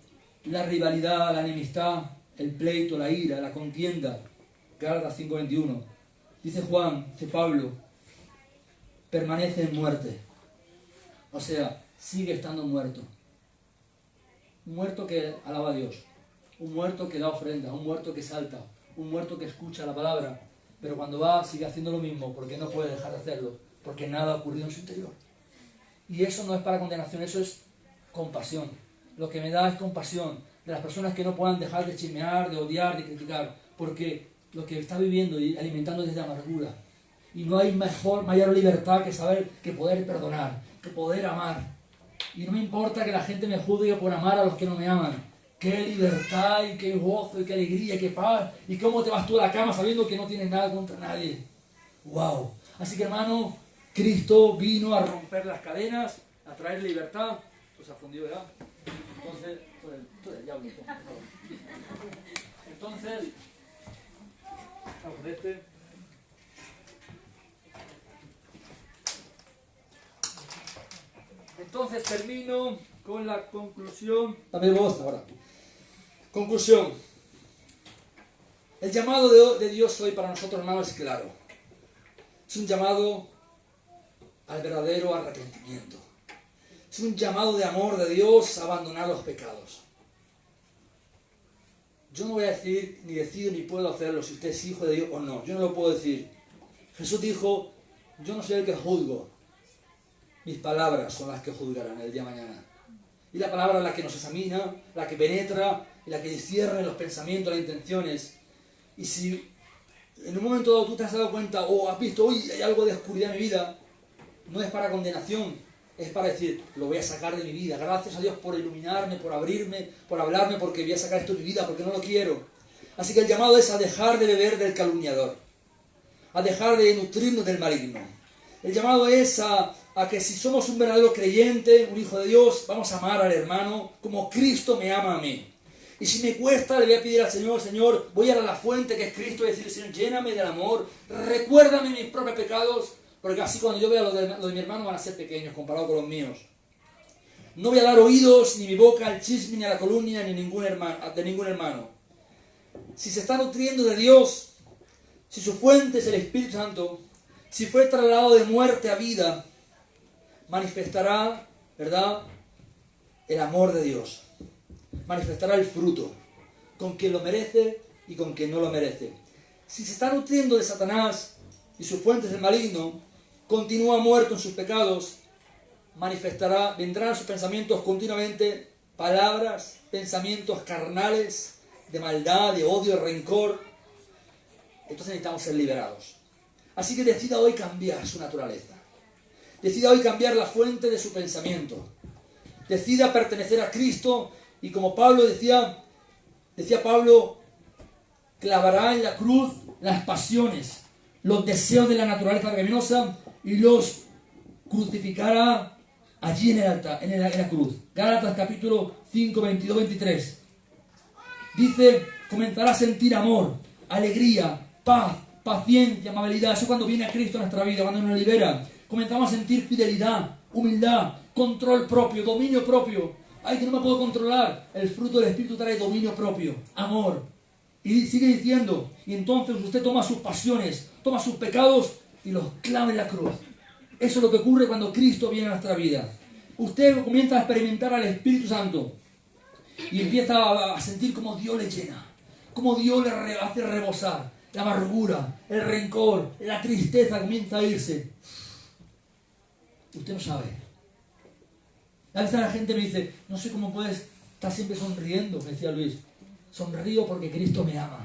la rivalidad, la enemistad, el pleito, la ira, la contienda. Gálatas 5:21. Dice Juan, dice Pablo, permanece en muerte. O sea, sigue estando muerto. Un muerto que alaba a Dios. Un muerto que da ofrenda. Un muerto que salta. Un muerto que escucha la palabra. Pero cuando va, sigue haciendo lo mismo, porque no puede dejar de hacerlo. Porque nada ha ocurrido en su interior. Y eso no es para condenación, eso es compasión. Lo que me da es compasión de las personas que no puedan dejar de chismear, de odiar, de criticar. Porque lo que está viviendo y alimentando es de amargura. Y no hay mayor libertad que saber, que poder perdonar, que poder amar. Y no me importa que la gente me juzgue por amar a los que no me aman. Qué libertad y qué gozo y qué alegría y qué paz. Y cómo te vas tú a la cama sabiendo que no tienes nada contra nadie. ¡Wow! Así que, hermano, Cristo vino a romper las cadenas, a traer libertad. Esto se ha fundido, ¿verdad? Entonces, todo el diablo. Entonces, vamos a este. Entonces termino con la conclusión. Dame voz ahora. Conclusión. El llamado de Dios hoy para nosotros, hermanos, es claro. Es un llamado al verdadero arrepentimiento. Es un llamado de amor de Dios a abandonar los pecados. Yo no voy a decir, ni decido, ni puedo hacerlo si usted es hijo de Dios o no. Yo no lo puedo decir. Jesús dijo, yo no soy el que juzgo. Mis palabras son las que juzgarán el día de mañana. Y la palabra es la que nos examina, la que penetra, y la que discierne los pensamientos, las intenciones. Y si en un momento dado tú te has dado cuenta o has visto, hoy hay algo de oscuridad en mi vida, no es para condenación, es para decir, lo voy a sacar de mi vida. Gracias a Dios por iluminarme, por abrirme, por hablarme, porque voy a sacar esto de mi vida, porque no lo quiero. Así que el llamado es a dejar de beber del calumniador, a dejar de nutrirnos del maligno. El llamado es a que si somos un verdadero creyente, un hijo de Dios, vamos a amar al hermano como Cristo me ama a mí. Y si me cuesta, le voy a pedir al Señor, Señor, voy a ir a la fuente que es Cristo y decirle, Señor, lléname del amor, recuérdame mis propios pecados, porque así cuando yo vea lo de mi hermano van a ser pequeños comparados con los míos. No voy a dar oídos ni mi boca al chisme ni a la calumnia ni de ningún hermano. Si se está nutriendo de Dios, si su fuente es el Espíritu Santo, si fue trasladado de muerte a vida, manifestará, ¿verdad?, el amor de Dios. Manifestará el fruto, con quien lo merece y con quien no lo merece. Si se está nutriendo de Satanás y su fuente es el maligno, continúa muerto en sus pecados, vendrán a sus pensamientos continuamente palabras, pensamientos carnales, de maldad, de odio, de rencor. Entonces necesitamos ser liberados. Así que decida hoy cambiar su naturaleza. Decida hoy cambiar la fuente de su pensamiento. Decida pertenecer a Cristo y como Pablo decía Pablo, clavará en la cruz las pasiones, los deseos de la naturaleza pecaminosa y los crucificará allí en el altar, en la cruz. Gálatas capítulo 5, 22, 23. Dice, comenzará a sentir amor, alegría, paz, paciencia, amabilidad. Eso cuando viene a Cristo a nuestra vida, cuando nos libera. Comenzamos a sentir fidelidad, humildad, control propio, dominio propio. Ay, que no me puedo controlar. El fruto del Espíritu trae dominio propio, amor. Y sigue diciendo, y entonces usted toma sus pasiones, toma sus pecados y los clava en la cruz. Eso es lo que ocurre cuando Cristo viene a nuestra vida. Usted comienza a experimentar al Espíritu Santo y empieza a sentir como Dios le llena, como Dios le hace rebosar. La amargura, el rencor, la tristeza comienza a irse. Usted no sabe. A veces la gente me dice, no sé cómo puedes estar siempre sonriendo, me decía Luis. Sonrío porque Cristo me ama.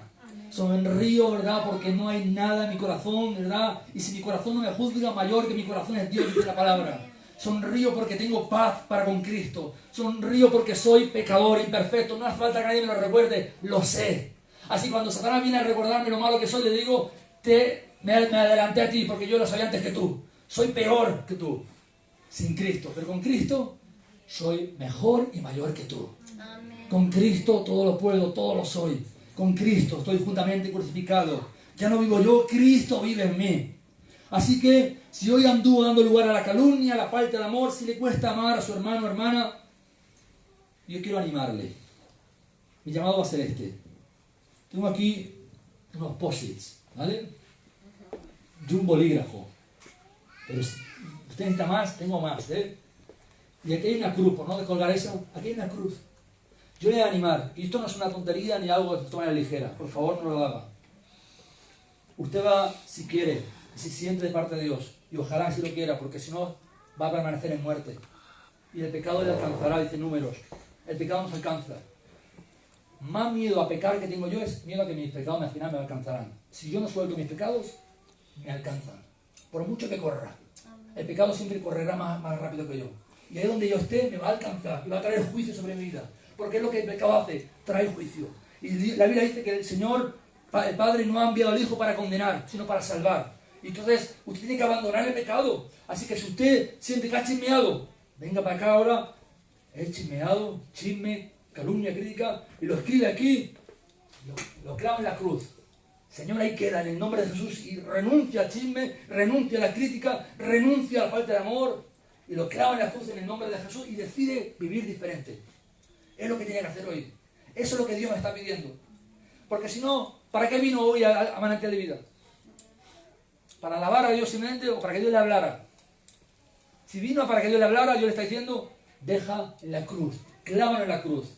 Sonrío, ¿verdad? Porque no hay nada en mi corazón, ¿verdad? Y si mi corazón no me juzga, mayor que mi corazón es Dios, dice la palabra. Sonrío porque tengo paz para con Cristo. Sonrío porque soy pecador, imperfecto. No hace falta que nadie me lo recuerde, lo sé. Así cuando Satanás viene a recordarme lo malo que soy, le digo, me adelanté a ti porque yo lo sabía antes que tú. Soy peor que tú, sin Cristo. Pero con Cristo soy mejor y mayor que tú. Amén. Con Cristo todo lo puedo, todo lo soy. Con Cristo estoy juntamente crucificado. Ya no vivo yo, Cristo vive en mí. Así que si hoy anduvo dando lugar a la calumnia, a la falta de amor, si le cuesta amar a su hermano o hermana, yo quiero animarle. Mi llamado va a ser este. Tengo aquí unos posits, ¿vale? Y un bolígrafo. Pero si usted necesita más, tengo más, ¿eh? Y aquí hay una cruz, por no descolgar eso, aquí hay una cruz. Yo le voy a animar, y esto no es una tontería ni algo que se tome a la ligera, por favor no lo haga. Usted va, si quiere, si siente de parte de Dios, y ojalá si lo quiera, porque si no va a permanecer en muerte. Y el pecado le alcanzará, dice Números. El pecado nos alcanza. Más miedo a pecar que tengo yo es miedo a que mis pecados al final me alcanzarán. Si yo no suelto mis pecados, me alcanzan. Por mucho que corra. El pecado siempre correrá más rápido que yo. Y ahí donde yo esté me va a alcanzar y va a traer juicio sobre mi vida. Porque es lo que el pecado hace, trae juicio. Y la Biblia dice que el Señor, el Padre, no ha enviado al Hijo para condenar, sino para salvar. Y entonces usted tiene que abandonar el pecado. Así que si usted siente que ha chismeado, venga para acá ahora, he chismeado, chisme, calumnia, crítica, y lo escribe aquí, lo clava en la cruz. Señor, ahí queda en el nombre de Jesús y renuncia al chisme, renuncia a la crítica, renuncia a la falta de amor y lo clava en la cruz en el nombre de Jesús y decide vivir diferente. Es lo que tiene que hacer hoy. Eso es lo que Dios me está pidiendo. Porque si no, ¿para qué vino hoy a Manantial de Vida? para alabar a Dios simplemente o para que Dios le hablara. Si vino para que Dios le hablara, Dios le está diciendo, deja en la cruz, clávalo en la cruz.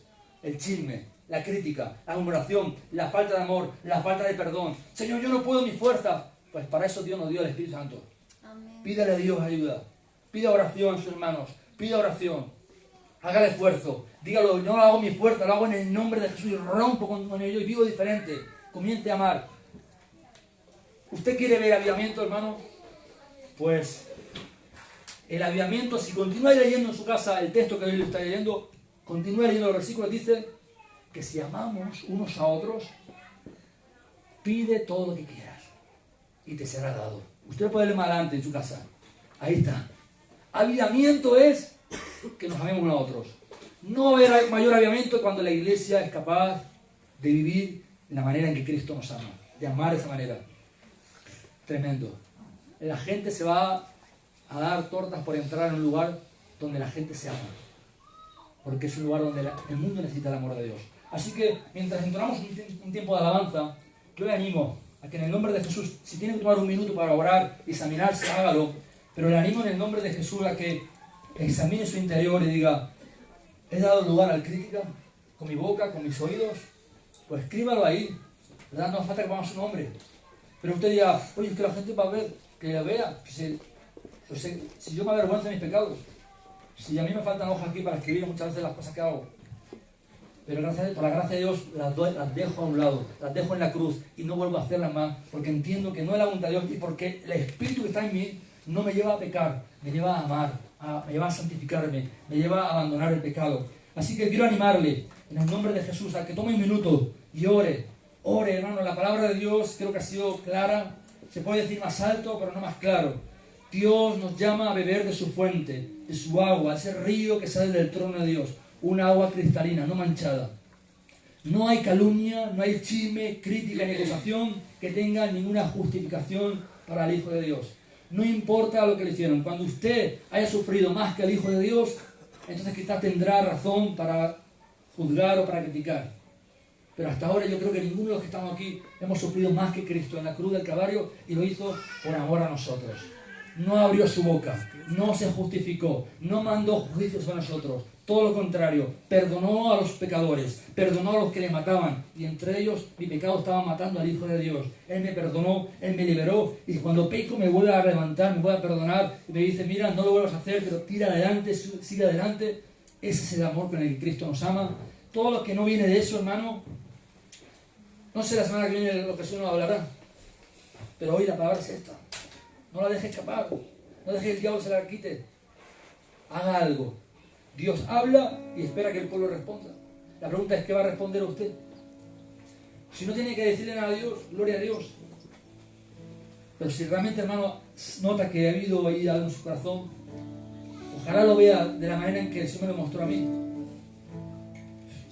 El chisme, la crítica, la murmuración, la falta de amor, la falta de perdón. Señor, yo no puedo mi fuerza. Pues para eso Dios nos dio el Espíritu Santo. Amén. Pídale a Dios ayuda. Pida oración, sus hermanos. Pida oración. Haga el esfuerzo. Dígalo, no lo hago mi fuerza, lo hago en el nombre de Jesús y rompo con ello y vivo diferente. Comience a amar. ¿Usted quiere ver avivamiento, hermano? Pues el avivamiento, si continúa leyendo en su casa el texto que hoy le está leyendo, continúa leyendo los versículos, dice que si amamos unos a otros, pide todo lo que quieras y te será dado. Usted puede leer más adelante en su casa. Ahí está. Avivamiento es que nos amemos unos a otros. No va a haber mayor avivamiento cuando la iglesia es capaz de vivir de la manera en que Cristo nos ama, de amar de esa manera. Tremendo. La gente se va a dar tortas por entrar en un lugar donde la gente se ama, porque es un lugar donde el mundo necesita el amor de Dios. Así que mientras entramos un tiempo de alabanza, yo le animo a que en el nombre de Jesús, si tiene que tomar un minuto para orar y examinarse, hágalo, pero le animo en el nombre de Jesús a que examine su interior y diga, ¿he dado lugar al crítica con mi boca, con mis oídos? Pues escríbalo ahí, ¿verdad? No hace falta que pongamos su nombre. Pero usted diga, oye, es que la gente va a ver, que la vea, que si yo me avergüenzo de mis pecados, si a mí me faltan hojas aquí para escribir muchas veces las cosas que hago, pero por la gracia de Dios las dejo a un lado, las dejo en la cruz y no vuelvo a hacerlas más, porque entiendo que no es la voluntad de Dios y porque el Espíritu que está en mí no me lleva a pecar, me lleva a amar, me lleva a santificarme, me lleva a abandonar el pecado. Así que quiero animarle en el nombre de Jesús a que tome un minuto y ore, hermano. La palabra de Dios creo que ha sido clara, se puede decir más alto, pero no más claro. Dios nos llama a beber de su fuente, de su agua, ese río que sale del trono de Dios, una agua cristalina, no manchada. No hay calumnia, no hay chisme, crítica ni acusación que tenga ninguna justificación para el Hijo de Dios. No importa lo que le hicieron. Cuando usted haya sufrido más que el Hijo de Dios, entonces quizás tendrá razón para juzgar o para criticar. Pero hasta ahora yo creo que ninguno de los que estamos aquí hemos sufrido más que Cristo en la cruz del Calvario y lo hizo por amor a nosotros. No abrió su boca, no se justificó, no mandó juicios a nosotros. Todo lo contrario, perdonó a los pecadores, perdonó a los que le mataban. Y entre ellos mi pecado estaba matando al Hijo de Dios. Él me perdonó, Él me liberó. Y cuando peco me vuelve a levantar, me vuelve a perdonar. Y me dice, mira, no lo vuelvas a hacer, pero tira adelante, sigue adelante. Ese es el amor con el que Cristo nos ama. Todo lo que no viene de eso, hermano, no sé la semana que viene lo que el Señor nos hablará. Pero hoy la palabra es esta. No la deje escapar. No deje que el diablo se la quite. Haga algo. Dios habla y espera que el pueblo responda. La pregunta es, ¿qué va a responder usted? Si no tiene que decirle nada a Dios, gloria a Dios. Pero si realmente, hermano, nota que ha habido ahí algo en su corazón, ojalá lo vea de la manera en que el Señor me lo mostró a mí.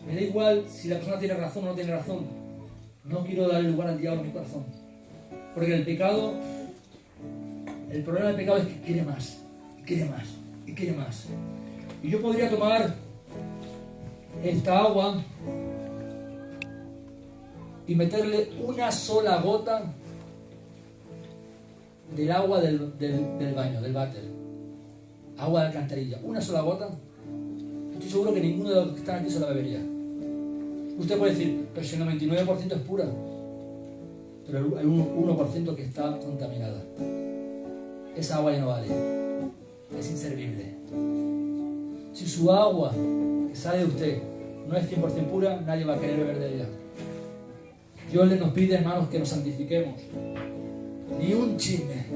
Me da igual si la persona tiene razón o no tiene razón. No quiero darle lugar al diablo en mi corazón. Porque el pecado, el problema del pecado es que quiere más, y quiere más, y quiere más. Y yo podría tomar esta agua y meterle una sola gota del agua del baño, del váter. Agua de alcantarilla. Una sola gota. Estoy seguro que ninguno de los que están aquí se la bebería. Usted puede decir, pero si el 99% es pura. Pero hay un 1% que está contaminada. Esa agua ya no vale. Es inservible. Si su agua que sale de usted no es 100% pura, nadie va a querer beber de ella. Dios nos pide, hermanos, que nos santifiquemos. Ni un chisme,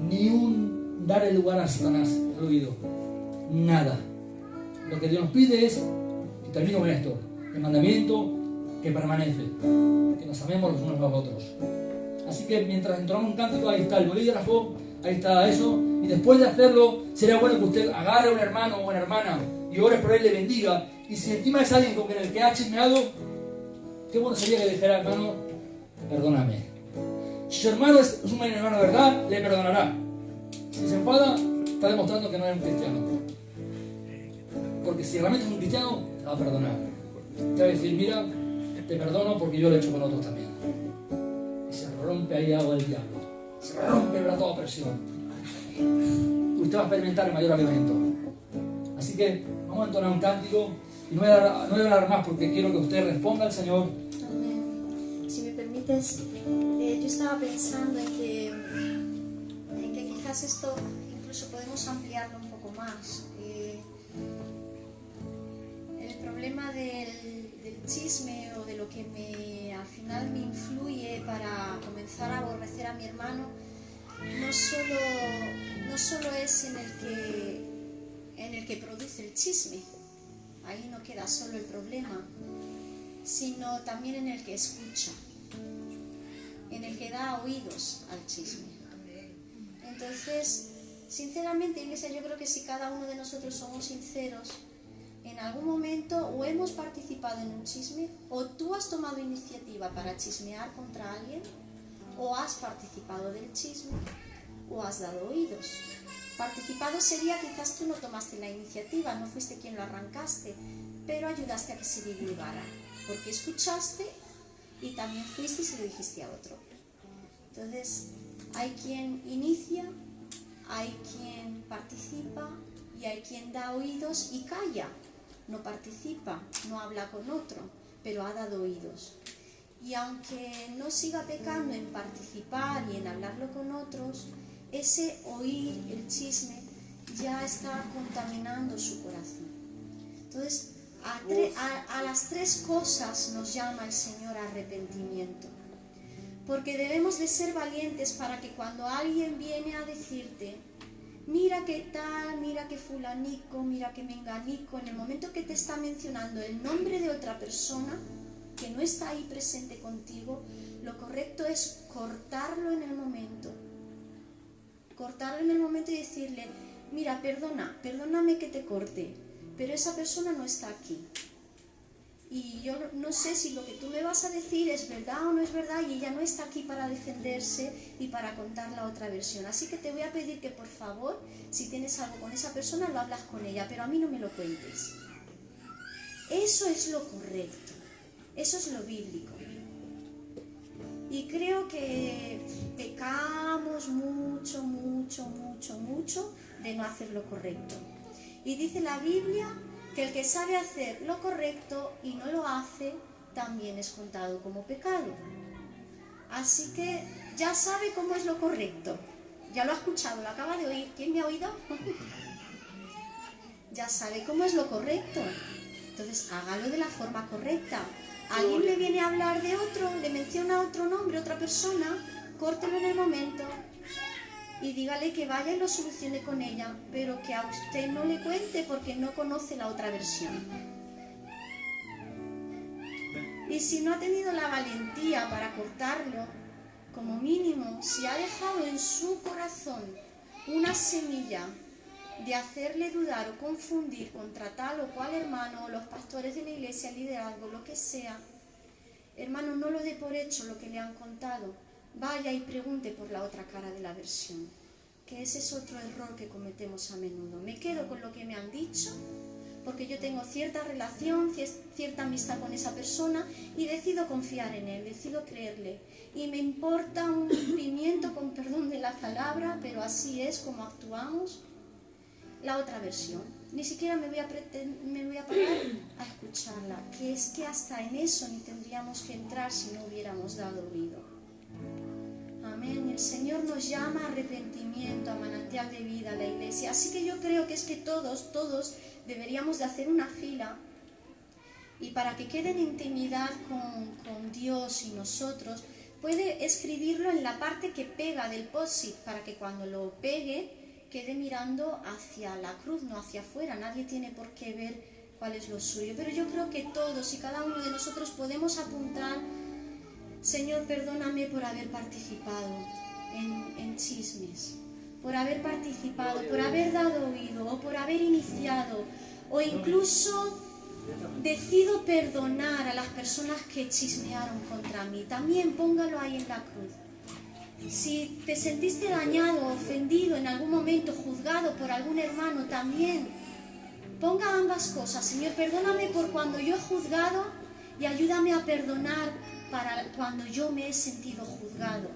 ni un dar el lugar a Satanás al oído. Nada. Lo que Dios nos pide es, y termino con esto, el mandamiento que permanece, que nos amemos los unos a los otros. Así que mientras entonamos un cántico, ahí está el bolígrafo, ahí está eso, y después de hacerlo, sería bueno que usted agarre a un hermano o una hermana y ore por él, le bendiga, y si encima es alguien con el que ha chismeado, qué bueno sería que le dijera, hermano, perdóname. Si su hermano es un hermano de verdad, le perdonará. Si se enfada, está demostrando que no es un cristiano. Porque si realmente es un cristiano, te va a perdonar. Te va a decir, mira, te perdono porque yo lo he hecho con otros también. Y se rompe ahí agua del diablo. se rompe toda opresión. Usted va a experimentar el mayor avivamiento. Así que vamos a entonar un cántico y no voy a hablar más porque quiero que usted responda al Señor. Amén. Si me permites, yo estaba pensando en que quizás esto incluso podemos ampliarlo un poco más. El problema del chisme o de lo que al final me influye para comenzar a aborrecer a mi hermano no solo es en el que produce el chisme, ahí no queda solo el problema, sino también en el que escucha, en el que da oídos al chisme. Entonces, sinceramente, Iglesia, yo creo que si cada uno de nosotros somos sinceros, en algún momento o hemos participado en un chisme, o tú has tomado iniciativa para chismear contra alguien, o has participado del chisme, o has dado oídos. Participado sería quizás tú no tomaste la iniciativa, no fuiste quien lo arrancaste, pero ayudaste a que se divulgara, porque escuchaste y también fuiste y se lo dijiste a otro. Entonces, hay quien inicia, hay quien participa y hay quien da oídos y calla. No participa, no habla con otro, pero ha dado oídos. Y aunque no siga pecando en participar y en hablarlo con otros, ese oír el chisme ya está contaminando su corazón. Entonces, a las tres cosas nos llama el Señor arrepentimiento. Porque debemos de ser valientes para que cuando alguien viene a decirte, mira qué tal, mira qué fulanico, mira qué menganico, en el momento que te está mencionando el nombre de otra persona que no está ahí presente contigo, lo correcto es cortarlo en el momento. Cortarlo en el momento y decirle, mira, perdóname que te corte, pero esa persona no está aquí. Y yo no sé si lo que tú me vas a decir es verdad o no es verdad y ella no está aquí para defenderse y para contar la otra versión. Así que te voy a pedir que por favor, si tienes algo con esa persona, lo hablas con ella, pero a mí no me lo cuentes. Eso es lo correcto, eso es lo bíblico. Y creo que pecamos mucho de no hacer lo correcto. Y dice la Biblia que el que sabe hacer lo correcto y no lo hace, también es contado como pecado. Así que ya sabe cómo es lo correcto. Ya lo ha escuchado, lo acaba de oír. ¿Quién me ha oído? Ya sabe cómo es lo correcto. Entonces hágalo de la forma correcta. Alguien le viene a hablar de otro, le menciona otro nombre, otra persona, córtelo en el momento y dígale que vaya y lo solucione con ella, pero que a usted no le cuente porque no conoce la otra versión. Y si no ha tenido la valentía para cortarlo, como mínimo, si ha dejado en su corazón una semilla de hacerle dudar o confundir contra tal o cual hermano o los pastores de la iglesia, el liderazgo, lo que sea, hermano, no lo dé por hecho lo que le han contado. Vaya y pregunte por la otra cara de la versión, que ese es otro error que cometemos a menudo. Me quedo con lo que me han dicho, porque yo tengo cierta relación, cierta amistad con esa persona y decido confiar en él, decido creerle. Y me importa un pimiento, con perdón de la palabra, pero así es como actuamos, la otra versión. Ni siquiera me voy a parar a escucharla, que es que hasta en eso ni tendríamos que entrar si no hubiéramos dado oído. Amén. El Señor nos llama a arrepentimiento, a manantial de vida, a la iglesia. Así que yo creo que es que todos deberíamos de hacer una fila y para que quede en intimidad con Dios y nosotros, puede escribirlo en la parte que pega del post-it para que cuando lo pegue quede mirando hacia la cruz, no hacia afuera. Nadie tiene por qué ver cuál es lo suyo. Pero yo creo que todos y cada uno de nosotros podemos apuntar: Señor, perdóname por haber participado en chismes, por haber participado, por haber dado oído, o por haber iniciado, o incluso decido perdonar a las personas que chismearon contra mí. También póngalo ahí en la cruz. Si te sentiste dañado, ofendido en algún momento, juzgado por algún hermano, también ponga ambas cosas. Señor, perdóname por cuando yo he juzgado y ayúdame a perdonar para cuando yo me he sentido juzgado.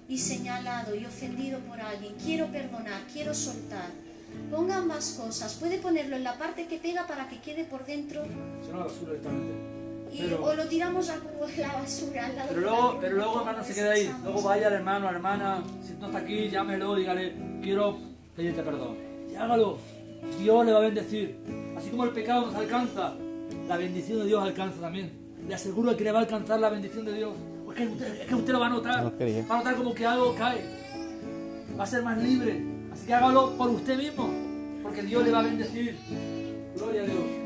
y señalado y ofendido por alguien, quiero perdonar, quiero soltar. Ponga ambas cosas. Puede ponerlo en la parte que pega para que quede por dentro. Se no la basura directamente. O lo tiramos a la basura al lado Pero luego, hermano, se queda ahí. Luego vaya al hermano, a la hermana, si no está aquí, llámelo, dígale, quiero pedirte perdón. Y hágalo. Dios le va a bendecir. Así como el pecado nos alcanza, la bendición de Dios alcanza también. Le aseguro que le va a alcanzar la bendición de Dios. Es que usted lo va a notar. Va a notar como que algo cae. Va a ser más libre. Así que hágalo por usted mismo. Porque Dios le va a bendecir. Gloria a Dios.